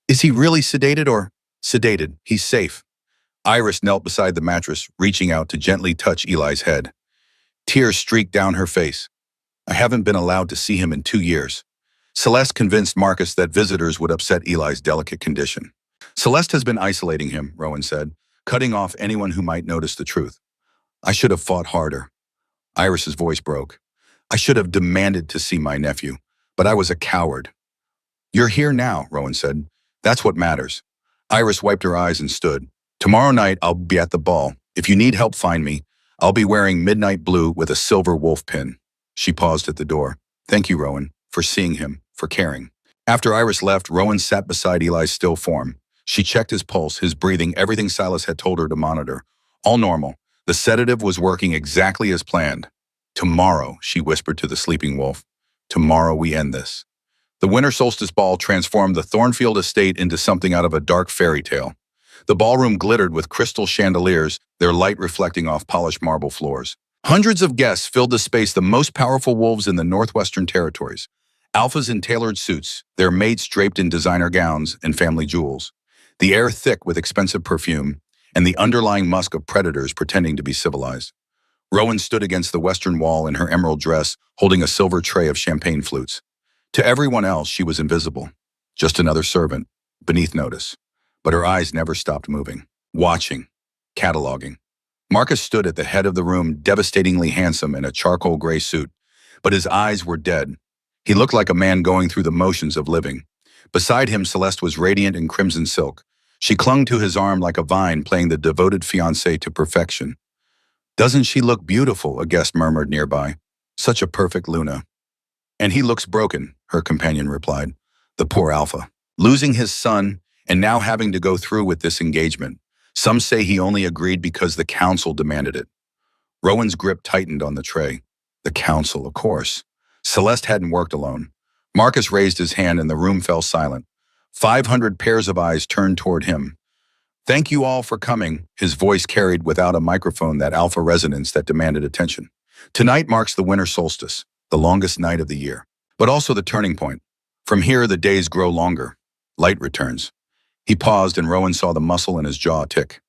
Is he really sedated or? Sedated. He's safe. Iris knelt beside the mattress, reaching out to gently touch Eli's head. Tears streaked down her face. I haven't been allowed to see him in 2 years. Celeste convinced Marcus that visitors would upset Eli's delicate condition. Celeste has been isolating him, Rowan said, cutting off anyone who might notice the truth. I should have fought harder. Iris's voice broke. I should have demanded to see my nephew, but I was a coward. You're here now, Rowan said. That's what matters. Iris wiped her eyes and stood. Tomorrow night, I'll be at the ball. If you need help, find me. I'll be wearing midnight blue with a silver wolf pin. She paused at the door. Thank you, Rowan, for seeing him, for caring. After Iris left, Rowan sat beside Eli's still form. She checked his pulse, his breathing, everything Silas had told her to monitor. All normal. The sedative was working exactly as planned. Tomorrow, she whispered to the sleeping wolf. Tomorrow we end this. The winter solstice ball transformed the Thornfield estate into something out of a dark fairy tale. The ballroom glittered with crystal chandeliers, their light reflecting off polished marble floors. Hundreds of guests filled the space, the most powerful wolves in the Northwestern Territories. Alphas in tailored suits, their mates draped in designer gowns and family jewels. The air thick with expensive perfume, and the underlying musk of predators pretending to be civilized. Rowan stood against the western wall in her emerald dress, holding a silver tray of champagne flutes. To everyone else, she was invisible. Just another servant, beneath notice. But her eyes never stopped moving, watching, cataloging. Marcus stood at the head of the room, devastatingly handsome in a charcoal gray suit, but his eyes were dead. He looked like a man going through the motions of living. Beside him, Celeste was radiant in crimson silk. She clung to his arm like a vine, playing the devoted fiancé to perfection. Doesn't she look beautiful, a guest murmured nearby. Such a perfect Luna. And he looks broken, her companion replied. The poor Alpha. Losing his son, and now having to go through with this engagement. Some say he only agreed because the council demanded it. Rowan's grip tightened on the tray. The council, of course. Celeste hadn't worked alone. Marcus raised his hand and the room fell silent. 500 pairs of eyes turned toward him. Thank you all for coming, his voice carried without a microphone that alpha resonance that demanded attention. Tonight marks the winter solstice, the longest night of the year, but also the turning point. From here, the days grow longer. Light returns. He paused and Rowan saw the muscle in his jaw tick.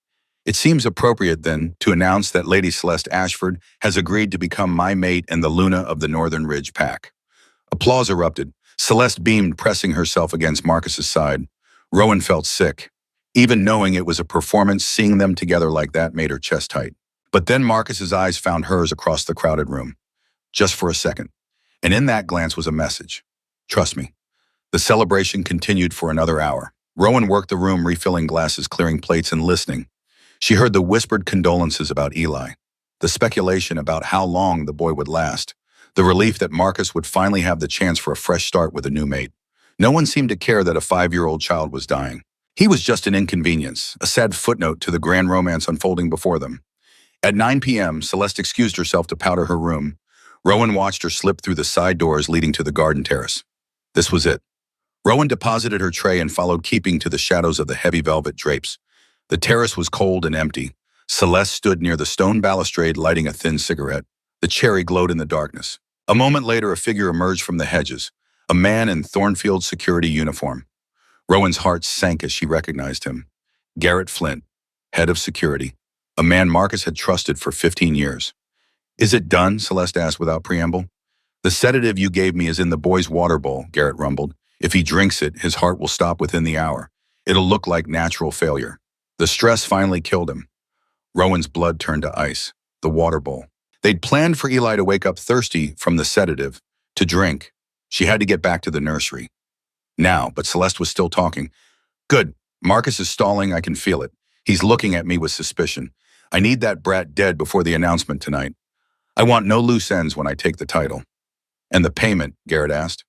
It seems appropriate, then, to announce that Lady Celeste Ashford has agreed to become my mate and the Luna of the Northern Ridge Pack. Applause erupted. Celeste beamed, pressing herself against Marcus's side. Rowan felt sick. Even knowing it was a performance, seeing them together like that made her chest tight. But then Marcus's eyes found hers across the crowded room. Just for a second. And in that glance was a message. Trust me. The celebration continued for another hour. Rowan worked the room, refilling glasses, clearing plates, and listening. She heard the whispered condolences about Eli, the speculation about how long the boy would last, the relief that Marcus would finally have the chance for a fresh start with a new mate. No one seemed to care that a 5-year-old child was dying. He was just an inconvenience, a sad footnote to the grand romance unfolding before them. At 9 p.m., Celeste excused herself to powder her room. Rowan watched her slip through the side doors leading to the garden terrace. This was it. Rowan deposited her tray and followed, keeping to the shadows of the heavy velvet drapes. The terrace was cold and empty. Celeste stood near the stone balustrade, lighting a thin cigarette. The cherry glowed in the darkness. A moment later, a figure emerged from the hedges, a man in Thornfield security uniform. Rowan's heart sank as she recognized him. Garrett Flint, head of security, a man Marcus had trusted for 15 years. Is it done? Celeste asked without preamble. The sedative you gave me is in the boy's water bowl, Garrett rumbled. If he drinks it, his heart will stop within the hour. It'll look like natural failure. The stress finally killed him. Rowan's blood turned to ice. The water bowl. They'd planned for Eli to wake up thirsty from the sedative, to drink. She had to get back to the nursery. Now, but Celeste was still talking. Good. Marcus is stalling, I can feel it. He's looking at me with suspicion. I need that brat dead before the announcement tonight. I want no loose ends when I take the title. And the payment, Garrett asked.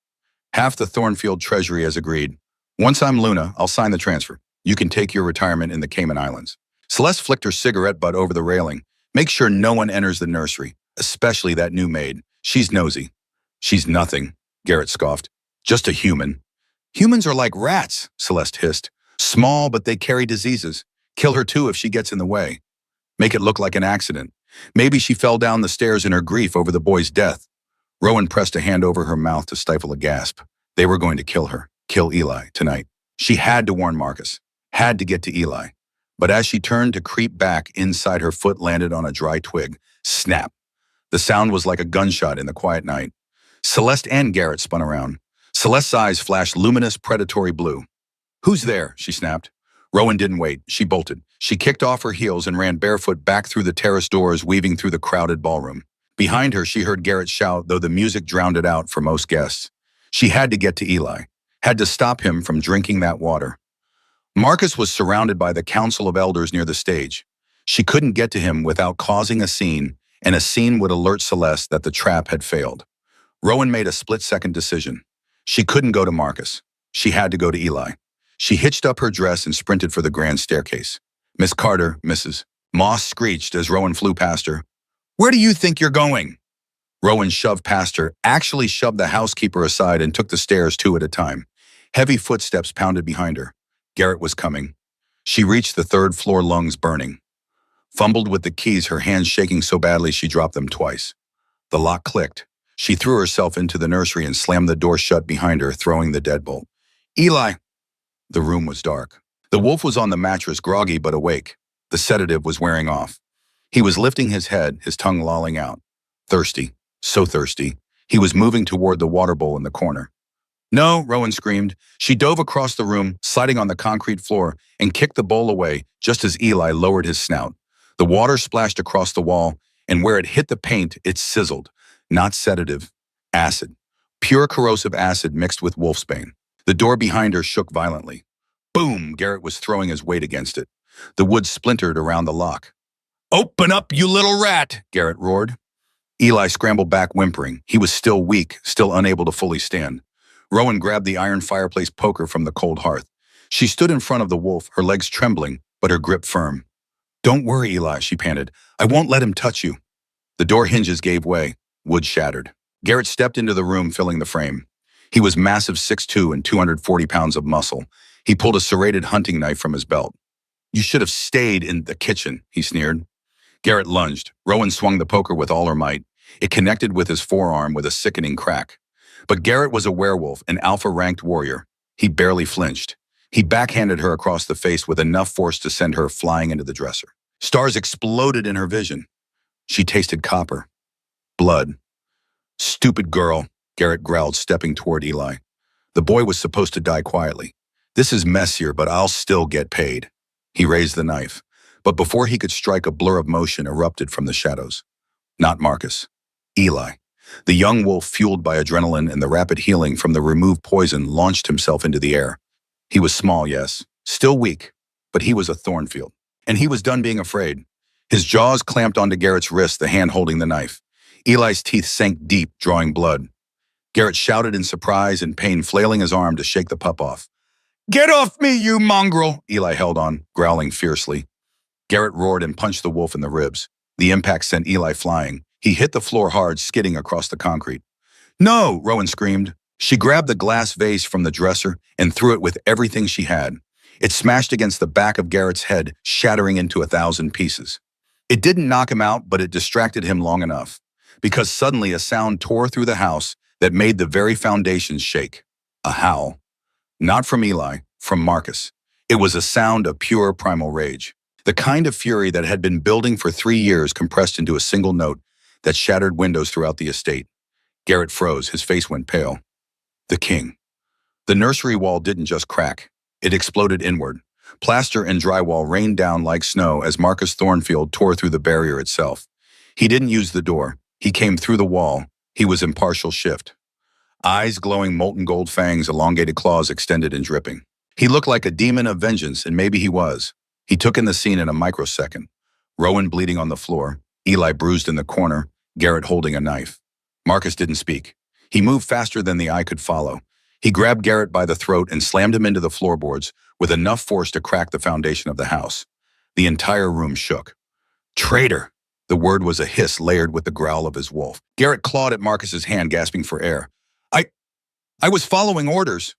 Half the Thornfield treasury has agreed. Once I'm Luna, I'll sign the transfer. You can take your retirement in the Cayman Islands. Celeste flicked her cigarette butt over the railing. Make sure no one enters the nursery, especially that new maid. She's nosy. She's nothing, Garrett scoffed. Just a human. Humans are like rats, Celeste hissed. Small, but they carry diseases. Kill her too if she gets in the way. Make it look like an accident. Maybe she fell down the stairs in her grief over the boy's death. Rowan pressed a hand over her mouth to stifle a gasp. They were going to kill her, kill Eli, tonight. She had to warn Marcus. Had to get to Eli. But as she turned to creep back, inside her foot landed on a dry twig. Snap. The sound was like a gunshot in the quiet night. Celeste and Garrett spun around. Celeste's eyes flashed luminous, predatory blue. Who's there? She snapped. Rowan didn't wait. She bolted. She kicked off her heels and ran barefoot back through the terrace doors, weaving through the crowded ballroom. Behind her, she heard Garrett shout, though the music drowned it out for most guests. She had to get to Eli. Had to stop him from drinking that water. Marcus was surrounded by the council of elders near the stage. She couldn't get to him without causing a scene, and a scene would alert Celeste that the trap had failed. Rowan made a split-second decision. She couldn't go to Marcus. She had to go to Eli. She hitched up her dress and sprinted for the grand staircase. Miss Carter, Mrs. Moss screeched as Rowan flew past her. Where do you think you're going? Rowan shoved past her, actually shoved the housekeeper aside and took the stairs 2 at a time. Heavy footsteps pounded behind her. Garrett was coming. She reached the 3rd floor, lungs burning. Fumbled with the keys, her hands shaking so badly she dropped them twice. The lock clicked. She threw herself into the nursery and slammed the door shut behind her, throwing the deadbolt. Eli! The room was dark. The wolf was on the mattress, groggy but awake. The sedative was wearing off. He was lifting his head, his tongue lolling out. Thirsty. So thirsty. He was moving toward the water bowl in the corner. No, Rowan screamed. She dove across the room, sliding on the concrete floor, and kicked the bowl away just as Eli lowered his snout. The water splashed across the wall, and where it hit the paint, it sizzled. Not sedative. Acid. Pure corrosive acid mixed with wolfsbane. The door behind her shook violently. Boom! Garrett was throwing his weight against it. The wood splintered around the lock. Open up, you little rat! Garrett roared. Eli scrambled back, whimpering. He was still weak, still unable to fully stand. Rowan grabbed the iron fireplace poker from the cold hearth. She stood in front of the wolf, her legs trembling, but her grip firm. Don't worry, Eli, she panted. I won't let him touch you. The door hinges gave way. Wood shattered. Garrett stepped into the room, filling the frame. He was massive 6'2" and 240 pounds of muscle. He pulled a serrated hunting knife from his belt. "You should have stayed in the kitchen," he sneered. Garrett lunged. Rowan swung the poker with all her might. It connected with his forearm with a sickening crack. But Garrett was a werewolf, an alpha-ranked warrior. He barely flinched. He backhanded her across the face with enough force to send her flying into the dresser. Stars exploded in her vision. She tasted copper. Blood. "Stupid girl," Garrett growled, stepping toward Eli. "The boy was supposed to die quietly. This is messier, but I'll still get paid." He raised the knife. But before he could strike, a blur of motion erupted from the shadows. Not Marcus. Eli. The young wolf, fueled by adrenaline and the rapid healing from the removed poison, launched himself into the air. He was small, yes, still weak, but he was a Thornfield. And he was done being afraid. His jaws clamped onto Garrett's wrist, the hand holding the knife. Eli's teeth sank deep, drawing blood. Garrett shouted in surprise and pain, flailing his arm to shake the pup off. "Get off me, you mongrel!" Eli held on, growling fiercely. Garrett roared and punched the wolf in the ribs. The impact sent Eli flying. He hit the floor hard, skidding across the concrete. "No!" Rowan screamed. She grabbed the glass vase from the dresser and threw it with everything she had. It smashed against the back of Garrett's head, shattering into 1,000 pieces. It didn't knock him out, but it distracted him long enough, because suddenly a sound tore through the house that made the very foundations shake. A howl. Not from Eli, from Marcus. It was a sound of pure primal rage. The kind of fury that had been building for 3 years, compressed into a single note that shattered windows throughout the estate. Garrett froze. His face went pale. The king. The nursery wall didn't just crack. It exploded inward. Plaster and drywall rained down like snow as Marcus Thornfield tore through the barrier itself. He didn't use the door. He came through the wall. He was impartial shift. Eyes glowing molten gold fangs, elongated claws extended and dripping. He looked like a demon of vengeance, and maybe he was. He took in the scene in a microsecond. Rowan bleeding on the floor, Eli bruised in the corner, Garrett holding a knife. Marcus didn't speak. He moved faster than the eye could follow. He grabbed Garrett by the throat and slammed him into the floorboards with enough force to crack the foundation of the house. The entire room shook. "Traitor!" The word was a hiss layered with the growl of his wolf. Garrett clawed at Marcus's hand, gasping for air. I was following orders."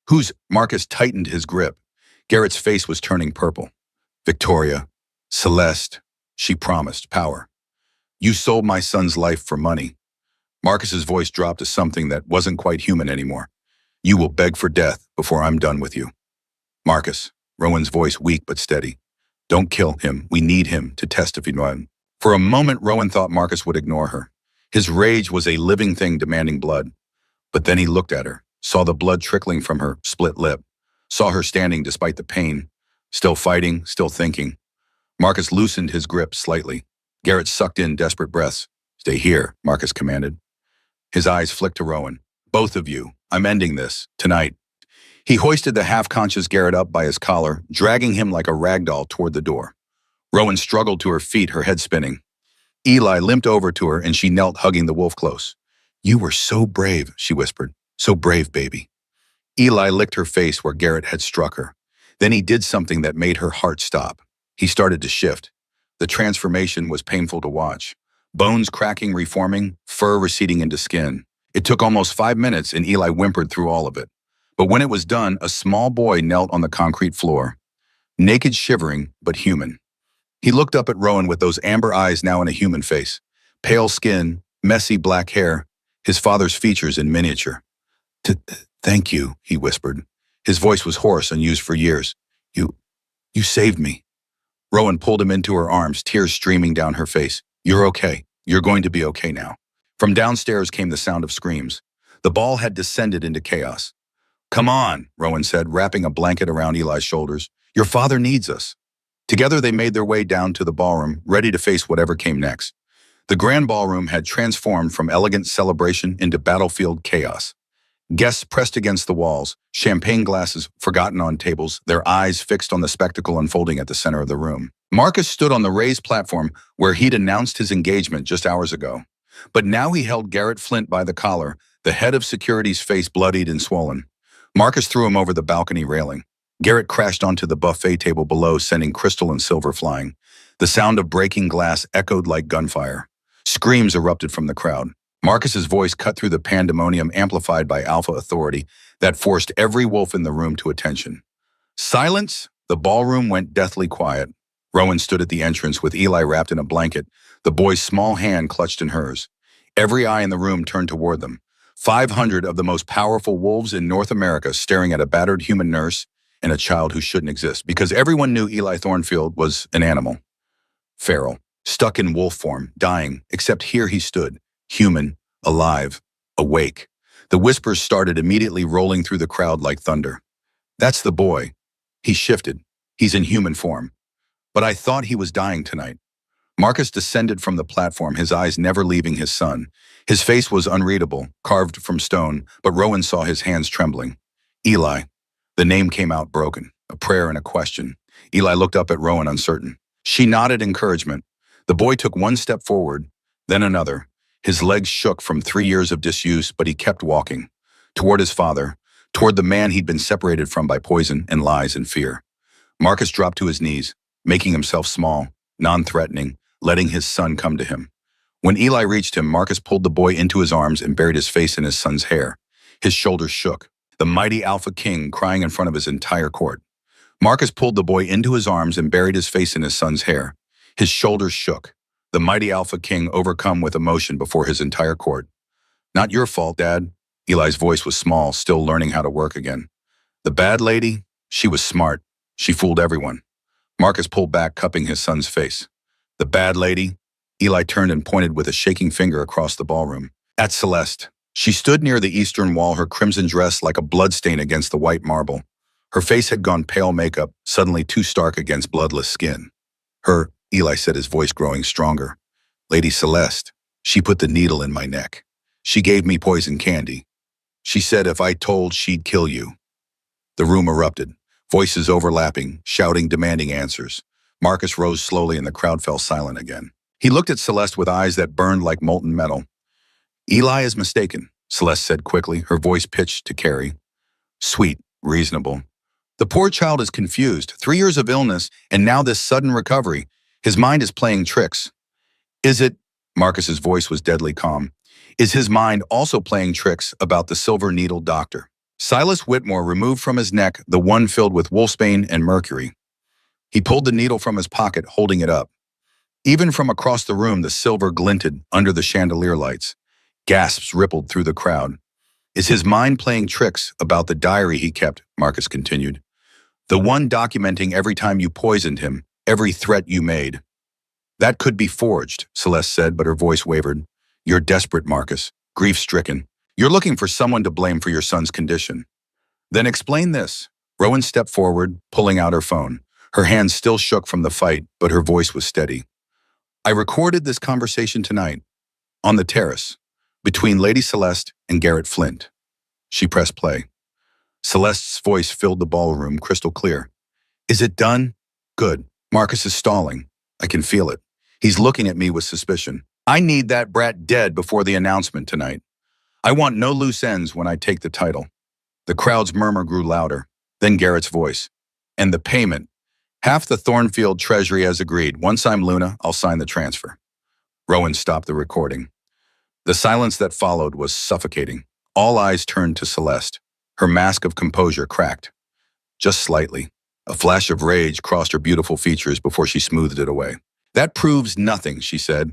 "Who's—" Marcus tightened his grip. Garrett's face was turning purple. "Victoria. Celeste. She promised power. You sold my son's life for money." Marcus's voice dropped to something that wasn't quite human anymore. "You will beg for death before I'm done with you." "Marcus." Rowan's voice weak but steady. "Don't kill him. We need him to test if he won." For a moment, Rowan thought Marcus would ignore her. His rage was a living thing demanding blood. But then he looked at her, saw the blood trickling from her split lip, saw her standing despite the pain, still fighting, still thinking. Marcus loosened his grip slightly. Garrett sucked in desperate breaths. "Stay here," Marcus commanded. His eyes flicked to Rowan. "Both of you, I'm ending this, tonight." He hoisted the half-conscious Garrett up by his collar, dragging him like a rag doll toward the door. Rowan struggled to her feet, her head spinning. Eli limped over to her and she knelt, hugging the wolf close. "You were so brave," she whispered. "So brave, baby." Eli licked her face where Garrett had struck her. Then he did something that made her heart stop. He started to shift. The transformation was painful to watch. Bones cracking, reforming, fur receding into skin. It took almost 5 minutes and Eli whimpered through all of it. But when it was done, a small boy knelt on the concrete floor. Naked, shivering, but human. He looked up at Rowan with those amber eyes now in a human face. Pale skin, messy black hair, his father's features in miniature. Thank you," he whispered. His voice was hoarse, unused for years. You saved me." Rowan pulled him into her arms, tears streaming down her face. "You're okay. You're going to be okay now." From downstairs came the sound of screams. The ball had descended into chaos. "Come on," Rowan said, wrapping a blanket around Eli's shoulders. "Your father needs us." Together they made their way down to the ballroom, ready to face whatever came next. The grand ballroom had transformed from elegant celebration into battlefield chaos. Guests pressed against the walls, champagne glasses forgotten on tables, their eyes fixed on the spectacle unfolding at the center of the room. Marcus stood on the raised platform where he'd announced his engagement just hours ago. But now he held Garrett Flint by the collar, the head of security's face bloodied and swollen. Marcus threw him over the balcony railing. Garrett crashed onto the buffet table below, sending crystal and silver flying. The sound of breaking glass echoed like gunfire. Screams erupted from the crowd. Marcus's voice cut through the pandemonium amplified by alpha authority that forced every wolf in the room to attention. Silence! The ballroom went deathly quiet. Rowan stood at the entrance with Eli wrapped in a blanket, the boy's small hand clutched in hers. Every eye in the room turned toward them. 500 of the most powerful wolves in North America staring at a battered human nurse and a child who shouldn't exist, because everyone knew Eli Thornfield was an animal. Feral, stuck in wolf form, dying, except here he stood, human, alive, awake. The whispers started immediately rolling through the crowd like thunder. That's the boy. He shifted. He's in human form. But I thought he was dying tonight. Marcus descended from the platform, his eyes never leaving his son. His face was unreadable, carved from stone, but Rowan saw his hands trembling. Eli. The name came out broken, a prayer and a question. Eli looked up at Rowan, uncertain. She nodded encouragement. The boy took one step forward, then another. His legs shook from 3 years of disuse, but he kept walking. Toward his father, toward the man he'd been separated from by poison and lies and fear. Marcus dropped to his knees, making himself small, non-threatening, letting his son come to him. When Eli reached him, Marcus pulled the boy into his arms and buried his face in his son's hair. His shoulders shook. The mighty Alpha King crying in front of his entire court. Marcus pulled the boy into his arms and buried his face in his son's hair. His shoulders shook. The mighty Alpha King overcome with emotion before his entire court. Not your fault, Dad. Eli's voice was small, still learning how to work again. The bad lady? She was smart. She fooled everyone. Marcus pulled back, cupping his son's face. The bad lady? Eli turned and pointed with a shaking finger across the ballroom. At Celeste. She stood near the eastern wall, her crimson dress like a bloodstain against the white marble. Her face had gone pale makeup, suddenly too stark against bloodless skin. Eli said, his voice growing stronger. Lady Celeste. She put the needle in my neck. She gave me poison candy. She said if I told, she'd kill you. The room erupted, voices overlapping, shouting, demanding answers. Marcus rose slowly and the crowd fell silent again. He looked at Celeste with eyes that burned like molten metal. Eli is mistaken, Celeste said quickly, her voice pitched to Carrie. Sweet, reasonable. The poor child is confused. 3 years of illness, and now this sudden recovery. His mind is playing tricks. Is it? Marcus's voice was deadly calm. Is his mind also playing tricks about the Silver Needle doctor? Silas Whitmore removed from his neck the one filled with wolfsbane and mercury. He pulled the needle from his pocket, holding it up. Even from across the room, the silver glinted under the chandelier lights. Gasps rippled through the crowd. Is his mind playing tricks about the diary he kept? Marcus continued. The one documenting every time you poisoned him, every threat you made. That could be forged, Celeste said, but her voice wavered. You're desperate, Marcus, grief-stricken. You're looking for someone to blame for your son's condition. Then explain this. Rowan stepped forward, pulling out her phone. Her hands still shook from the fight, but her voice was steady. I recorded this conversation tonight, on the terrace, between Lady Celeste and Garrett Flint. She pressed play. Celeste's voice filled the ballroom crystal clear. Is it done? Good. Marcus is stalling. I can feel it. He's looking at me with suspicion. I need that brat dead before the announcement tonight. I want no loose ends when I take the title. The crowd's murmur grew louder, then Garrett's voice. And the payment. Half the Thornfield treasury has agreed. Once I'm Luna, I'll sign the transfer. Rowan stopped the recording. The silence that followed was suffocating. All eyes turned to Celeste. Her mask of composure cracked. Just slightly. A flash of rage crossed her beautiful features before she smoothed it away. That proves nothing, she said.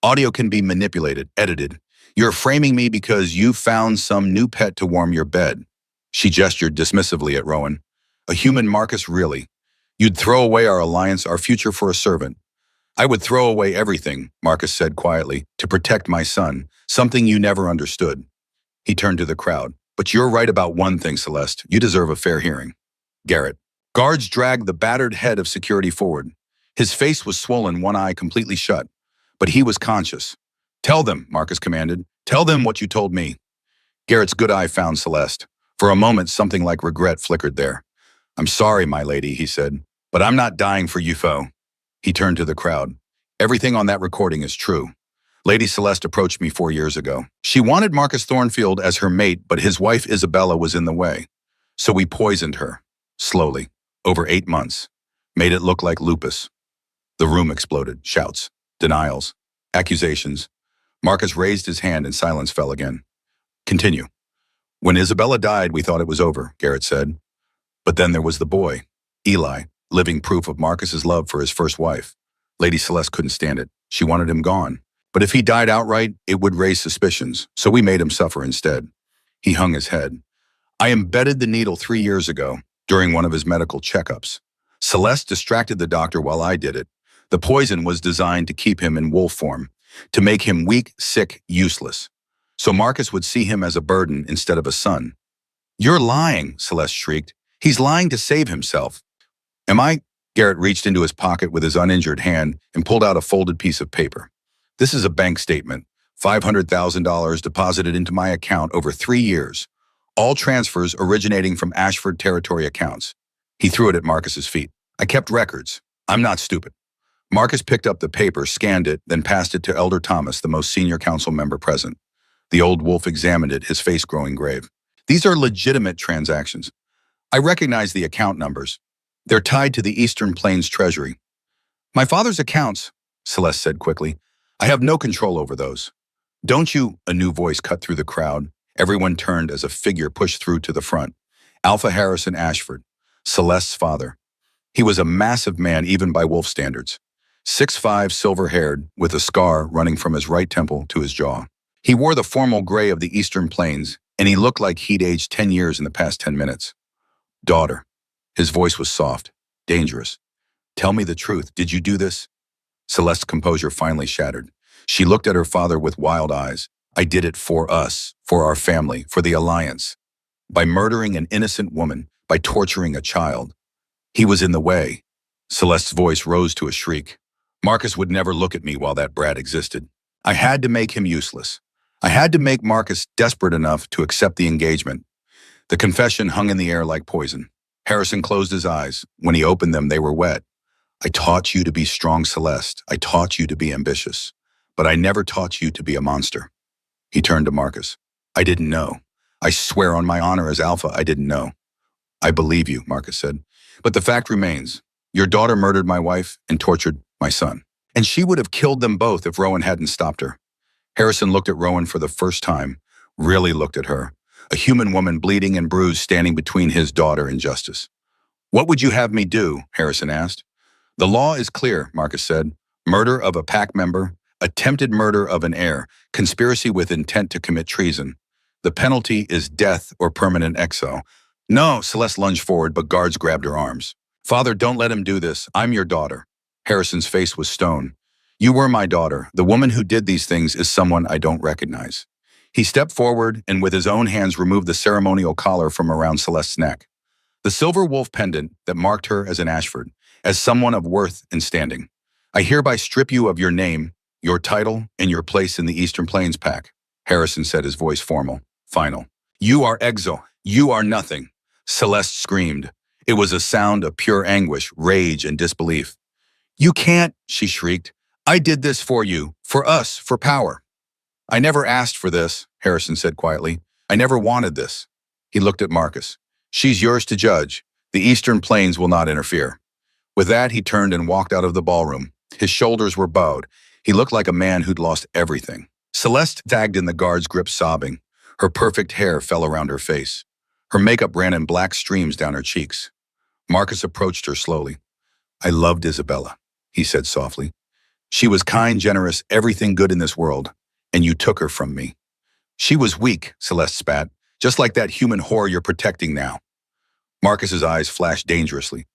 Audio can be manipulated, edited. You're framing me because you found some new pet to warm your bed. She gestured dismissively at Rowan. A human, Marcus, really? You'd throw away our alliance, our future for a servant. I would throw away everything, Marcus said quietly, to protect my son, something you never understood. He turned to the crowd. But you're right about one thing, Celeste. You deserve a fair hearing. Garrett. Guards dragged the battered head of security forward. His face was swollen, one eye completely shut. But he was conscious. Tell them, Marcus commanded. Tell them what you told me. Garrett's good eye found Celeste. For a moment, something like regret flickered there. I'm sorry, my lady, he said, but I'm not dying for you, foe. He turned to the crowd. Everything on that recording is true. Lady Celeste approached me 4 years ago. She wanted Marcus Thornfield as her mate, but his wife Isabella was in the way. So we poisoned her, slowly, over 8 months. Made it look like lupus. The room exploded, shouts, denials, accusations. Marcus raised his hand and silence fell again. Continue. When Isabella died, we thought it was over, Garrett said. But then there was the boy, Eli, living proof of Marcus's love for his first wife. Lady Celeste couldn't stand it. She wanted him gone. But if he died outright, it would raise suspicions, so we made him suffer instead. He hung his head. I embedded the needle 3 years ago, during one of his medical checkups. Celeste distracted the doctor while I did it. The poison was designed to keep him in wolf form, to make him weak, sick, useless. So Marcus would see him as a burden instead of a son. You're lying, Celeste shrieked. He's lying to save himself. Am I? Garrett reached into his pocket with his uninjured hand and pulled out a folded piece of paper. This is a bank statement, $500,000 deposited into my account over 3 years, all transfers originating from Ashford Territory accounts. He threw it at Marcus's feet. I kept records. I'm not stupid. Marcus picked up the paper, scanned it, then passed it to Elder Thomas, the most senior council member present. The old wolf examined it, his face growing grave. These are legitimate transactions. I recognize the account numbers. They're tied to the Eastern Plains Treasury. My father's accounts, Celeste said quickly. I have no control over those. Don't you? A new voice cut through the crowd. Everyone turned as a figure pushed through to the front. Alpha Harrison Ashford, Celeste's father. He was a massive man even by wolf standards. 6'5", silver-haired, with a scar running from his right temple to his jaw. He wore the formal gray of the Eastern Plains, and he looked like he'd aged 10 years in the past 10 minutes. Daughter. His voice was soft, dangerous. Tell me the truth. Did you do this? Celeste's composure finally shattered. She looked at her father with wild eyes. I did it for us, for our family, for the Alliance. By murdering an innocent woman, by torturing a child. He was in the way. Celeste's voice rose to a shriek. Marcus would never look at me while that brat existed. I had to make him useless. I had to make Marcus desperate enough to accept the engagement. The confession hung in the air like poison. Harrison closed his eyes. When he opened them, they were wet. I taught you to be strong, Celeste. I taught you to be ambitious. But I never taught you to be a monster. He turned to Marcus. I didn't know. I swear on my honor as Alpha, I didn't know. I believe you, Marcus said. But the fact remains. Your daughter murdered my wife and tortured my son. And she would have killed them both if Rowan hadn't stopped her. Harrison looked at Rowan for the first time, really looked at her. A human woman bleeding and bruised standing between his daughter and justice. What would you have me do? Harrison asked. The law is clear, Marcus said. Murder of a pack member, attempted murder of an heir, conspiracy with intent to commit treason. The penalty is death or permanent exile. No, Celeste lunged forward, but guards grabbed her arms. Father, don't let him do this. I'm your daughter. Harrison's face was stone. You were my daughter. The woman who did these things is someone I don't recognize. He stepped forward and with his own hands removed the ceremonial collar from around Celeste's neck. The silver wolf pendant that marked her as an Ashford, as someone of worth and standing. I hereby strip you of your name, your title, and your place in the Eastern Plains Pack, Harrison said, his voice formal, final. You are Exo. You are nothing. Celeste screamed. It was a sound of pure anguish, rage, and disbelief. You can't, she shrieked. I did this for you, for us, for power. I never asked for this, Harrison said quietly. I never wanted this. He looked at Marcus. She's yours to judge. The Eastern Plains will not interfere. With that, he turned and walked out of the ballroom. His shoulders were bowed. He looked like a man who'd lost everything. Celeste sagged in the guard's grip, sobbing. Her perfect hair fell around her face. Her makeup ran in black streams down her cheeks. Marcus approached her slowly. I loved Isabella, he said softly. She was kind, generous, everything good in this world, and you took her from me. She was weak, Celeste spat, just like that human whore you're protecting now. Marcus's eyes flashed dangerously.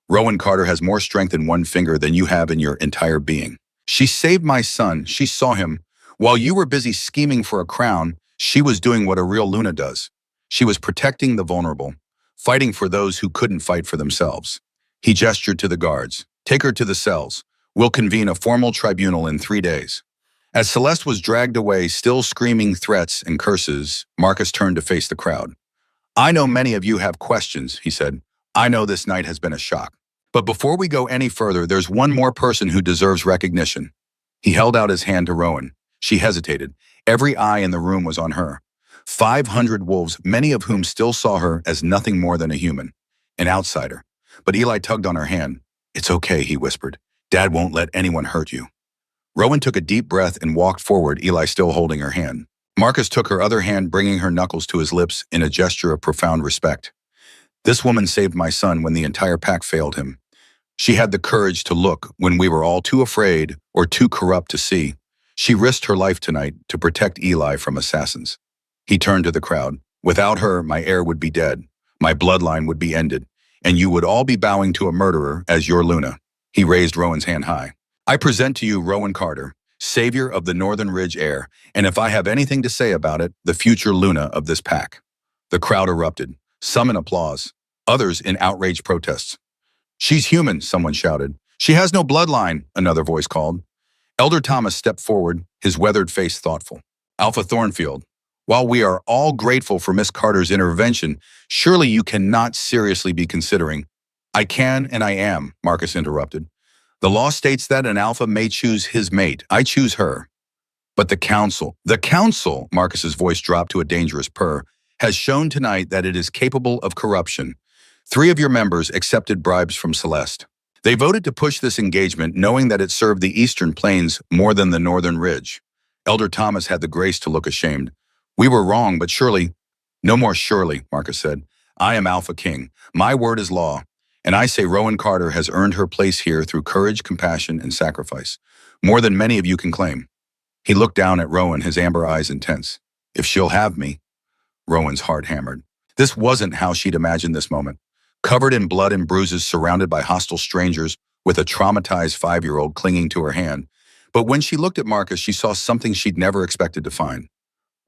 Rowan Carter has more strength in one finger than you have in your entire being. She saved my son. She saw him. While you were busy scheming for a crown, she was doing what a real Luna does. She was protecting the vulnerable, fighting for those who couldn't fight for themselves. He gestured to the guards. Take her to the cells. We'll convene a formal tribunal in 3 days. As Celeste was dragged away, still screaming threats and curses, Marcus turned to face the crowd. I know many of you have questions, he said. I know this night has been a shock. But before we go any further, there's one more person who deserves recognition. He held out his hand to Rowan. She hesitated. Every eye in the room was on her. 500 wolves, many of whom still saw her as nothing more than a human, an outsider. But Eli tugged on her hand. It's okay, he whispered. Dad won't let anyone hurt you. Rowan took a deep breath and walked forward, Eli still holding her hand. Marcus took her other hand, bringing her knuckles to his lips in a gesture of profound respect. This woman saved my son when the entire pack failed him. She had the courage to look when we were all too afraid or too corrupt to see. She risked her life tonight to protect Eli from assassins. He turned to the crowd. Without her, my heir would be dead. My bloodline would be ended, and you would all be bowing to a murderer as your Luna. He raised Rowan's hand high. I present to you Rowan Carter, savior of the Northern Ridge heir, and if I have anything to say about it, the future Luna of this pack. The crowd erupted, some in applause, others in outraged protests. She's human, someone shouted. She has no bloodline, another voice called. Elder Thomas stepped forward, his weathered face thoughtful. Alpha Thornfield, while we are all grateful for Miss Carter's intervention, surely you cannot seriously be considering. I can and I am, Marcus interrupted. The law states that an alpha may choose his mate. I choose her. But the council, Marcus's voice dropped to a dangerous purr, has shown tonight that it is capable of corruption. 3 of your members accepted bribes from Celeste. They voted to push this engagement knowing that it served the Eastern Plains more than the Northern Ridge. Elder Thomas had the grace to look ashamed. We were wrong, but surely— No more surely, Marcus said. I am Alpha King. My word is law. And I say Rowan Carter has earned her place here through courage, compassion, and sacrifice, more than many of you can claim. He looked down at Rowan, his amber eyes intense. If she'll have me. Rowan's heart hammered. This wasn't how she'd imagined this moment. Covered in blood and bruises, surrounded by hostile strangers, with a traumatized 5-year-old clinging to her hand. But when she looked at Marcus, she saw something she'd never expected to find.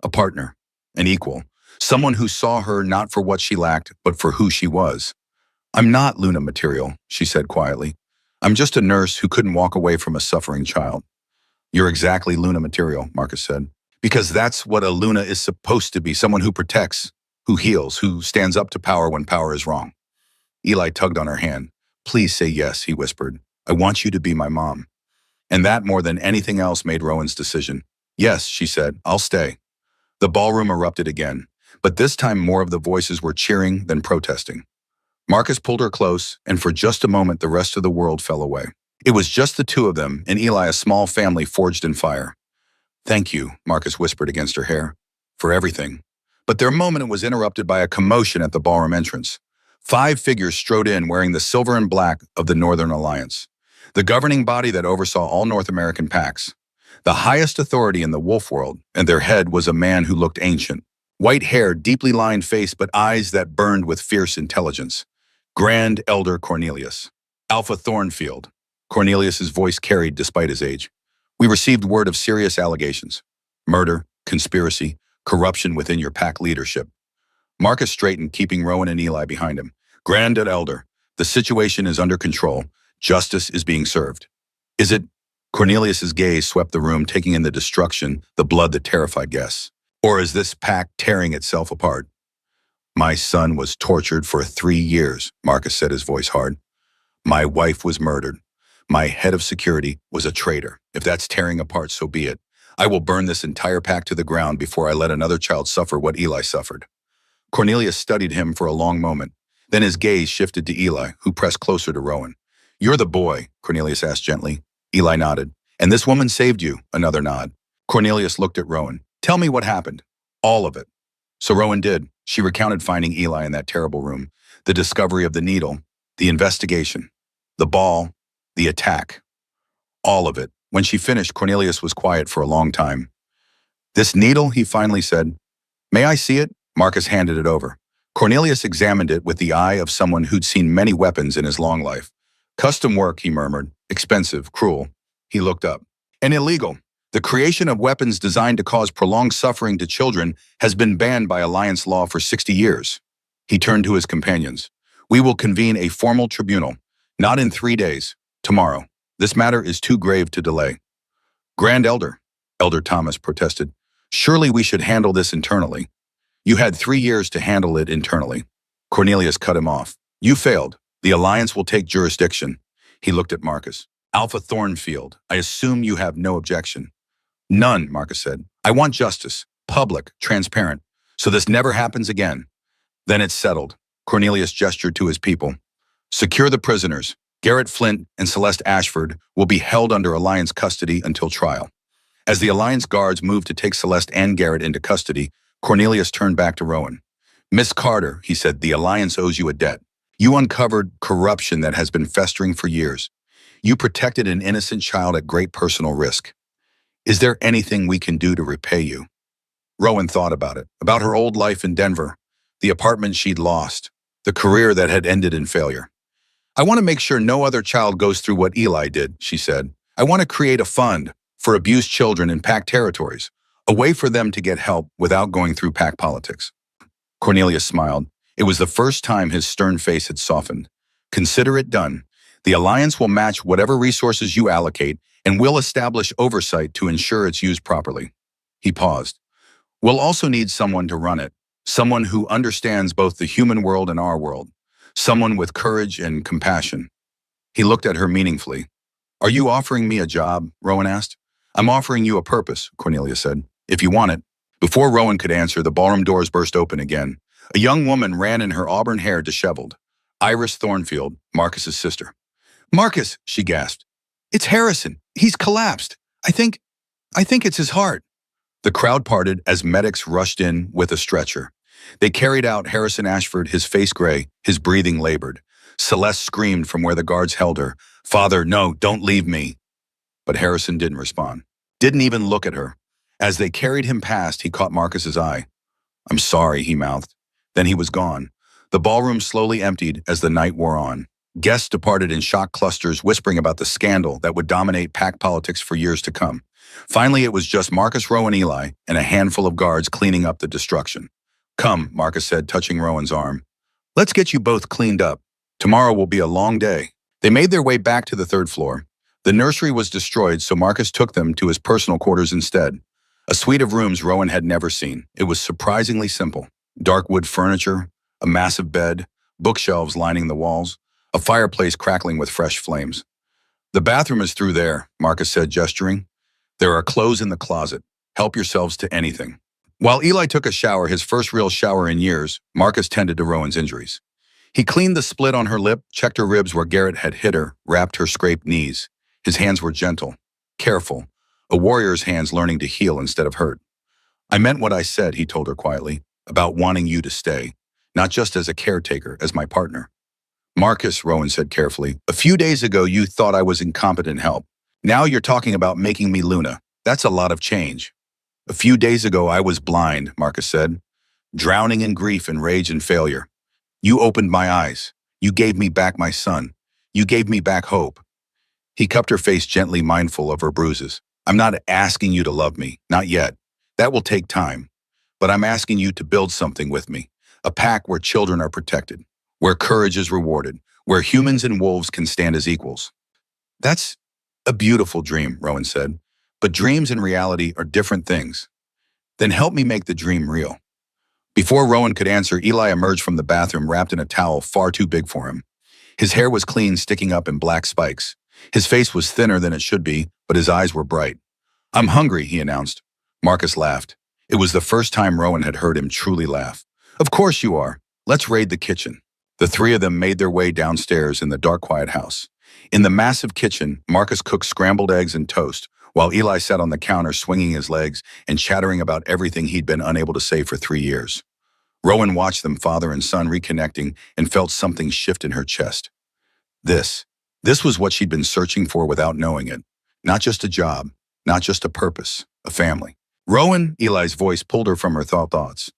A partner, an equal, someone who saw her not for what she lacked, but for who she was. I'm not Luna material, she said quietly. I'm just a nurse who couldn't walk away from a suffering child. You're exactly Luna material, Marcus said. Because that's what a Luna is supposed to be, someone who protects, who heals, who stands up to power when power is wrong. Eli tugged on her hand. Please say yes, he whispered. I want you to be my mom. And that more than anything else made Rowan's decision. Yes, she said, I'll stay. The ballroom erupted again, but this time more of the voices were cheering than protesting. Marcus pulled her close, and for just a moment the rest of the world fell away. It was just the 2 of them, and Eli, a small family forged in fire. Thank you, Marcus whispered against her hair, for everything. But their moment was interrupted by a commotion at the ballroom entrance. 5 figures strode in wearing the silver and black of the Northern Alliance, the governing body that oversaw all North American packs, the highest authority in the wolf world, and their head was a man who looked ancient. White hair, deeply lined face, but eyes that burned with fierce intelligence. Grand Elder Cornelius. Alpha Thornfield. Cornelius's voice carried despite his age. We received word of serious allegations. Murder, conspiracy, corruption within your pack leadership. Marcus straightened, keeping Rowan and Eli behind him. Grand Elder, the situation is under control. Justice is being served. Is it? Cornelius's gaze swept the room, taking in the destruction, the blood that terrified guests. Or is this pack tearing itself apart? My son was tortured for 3 years, Marcus said, his voice hard. My wife was murdered. My head of security was a traitor. If that's tearing apart, so be it. I will burn this entire pack to the ground before I let another child suffer what Eli suffered. Cornelius studied him for a long moment. Then his gaze shifted to Eli, who pressed closer to Rowan. You're the boy, Cornelius asked gently. Eli nodded. And this woman saved you, another nod. Cornelius looked at Rowan. Tell me what happened. All of it. So Rowan did. She recounted finding Eli in that terrible room, the discovery of the needle, the investigation, the ball, the attack. All of it. When she finished, Cornelius was quiet for a long time. This needle, he finally said. May I see it? Marcus handed it over. Cornelius examined it with the eye of someone who'd seen many weapons in his long life. Custom work, he murmured. Expensive, cruel. He looked up. And illegal. The creation of weapons designed to cause prolonged suffering to children has been banned by Alliance law for 60 years. He turned to his companions. We will convene a formal tribunal, not in 3 days, tomorrow. This matter is too grave to delay. Grand Elder, Elder Thomas protested, surely we should handle this internally. You had 3 years to handle it internally. Cornelius cut him off. You failed. The Alliance will take jurisdiction. He looked at Marcus. Alpha Thornfield, I assume you have no objection. None, Marcus said. I want justice, public, transparent, so this never happens again. Then it's settled. Cornelius gestured to his people. Secure the prisoners. Garrett Flint and Celeste Ashford will be held under Alliance custody until trial. As the Alliance guards moved to take Celeste and Garrett into custody, Cornelius turned back to Rowan. "Miss Carter," he said, "the Alliance owes you a debt. You uncovered corruption that has been festering for years. You protected an innocent child at great personal risk. Is there anything we can do to repay you?" Rowan thought about her old life in Denver, the apartment she'd lost, the career that had ended in failure. "I want to make sure no other child goes through what Eli did," she said. "I want to create a fund for abused children in PAC territories, a way for them to get help without going through PAC politics." Cornelius smiled. It was the first time his stern face had softened. "Consider it done. The Alliance will match whatever resources you allocate, and we'll establish oversight to ensure it's used properly." He paused. "We'll also need someone to run it, someone who understands both the human world and our world, someone with courage and compassion." He looked at her meaningfully. "Are you offering me a job?" Rowan asked. "I'm offering you a purpose," Cornelia said, "if you want it." Before Rowan could answer, the ballroom doors burst open again. A young woman ran in, her auburn hair disheveled. Iris Thornfield, Marcus's sister. "Marcus," she gasped. "It's Harrison. He's collapsed. I think it's his heart." The crowd parted as medics rushed in with a stretcher. They carried out Harrison Ashford, his face gray, his breathing labored. Celeste screamed from where the guards held her, "Father, no, don't leave me." But Harrison didn't respond, didn't even look at her. As they carried him past, he caught Marcus's eye. "I'm sorry," he mouthed. Then he was gone. The ballroom slowly emptied as the night wore on. Guests departed in shock clusters, whispering about the scandal that would dominate PAC politics for years to come. Finally, it was just Marcus, Rowan, Eli, and a handful of guards cleaning up the destruction. "Come," Marcus said, touching Rowan's arm. "Let's get you both cleaned up. Tomorrow will be a long day." They made their way back to the third floor. The nursery was destroyed, so Marcus took them to his personal quarters instead. A suite of rooms Rowan had never seen. It was surprisingly simple. Dark wood furniture, a massive bed, bookshelves lining the walls, a fireplace crackling with fresh flames. "The bathroom is through there," Marcus said, gesturing. "There are clothes in the closet. Help yourselves to anything." While Eli took a shower, his first real shower in years, Marcus tended to Rowan's injuries. He cleaned the split on her lip, checked her ribs where Garrett had hit her, wrapped her scraped knees. His hands were gentle, careful, a warrior's hands learning to heal instead of hurt. "I meant what I said," he told her quietly, "about wanting you to stay, not just as a caretaker, as my partner." "Marcus," Rowan said carefully, "a few days ago you thought I was incompetent help. Now you're talking about making me Luna. That's a lot of change." "A few days ago I was blind," Marcus said, "drowning in grief and rage and failure. You opened my eyes. You gave me back my son. You gave me back hope." He cupped her face gently, mindful of her bruises. "I'm not asking you to love me, not yet. That will take time. But I'm asking you to build something with me, a PAC where children are protected, where courage is rewarded, where humans and wolves can stand as equals." "That's a beautiful dream," Rowan said, "but dreams and reality are different things." "Then help me make the dream real." Before Rowan could answer, Eli emerged from the bathroom wrapped in a towel far too big for him. His hair was clean, sticking up in black spikes. His face was thinner than it should be, but his eyes were bright. "I'm hungry," he announced. Marcus laughed. It was the first time Rowan had heard him truly laugh. "Of course you are. Let's raid the kitchen." The three of them made their way downstairs in the dark, quiet house. In the massive kitchen, Marcus cooked scrambled eggs and toast, while Eli sat on the counter swinging his legs and chattering about everything he'd been unable to say for 3 years. Rowan watched them, father and son, reconnecting, and felt something shift in her chest. This was what she'd been searching for without knowing it. Not just a job, not just a purpose, a family. "Rowan," Eli's voice pulled her from her thoughts.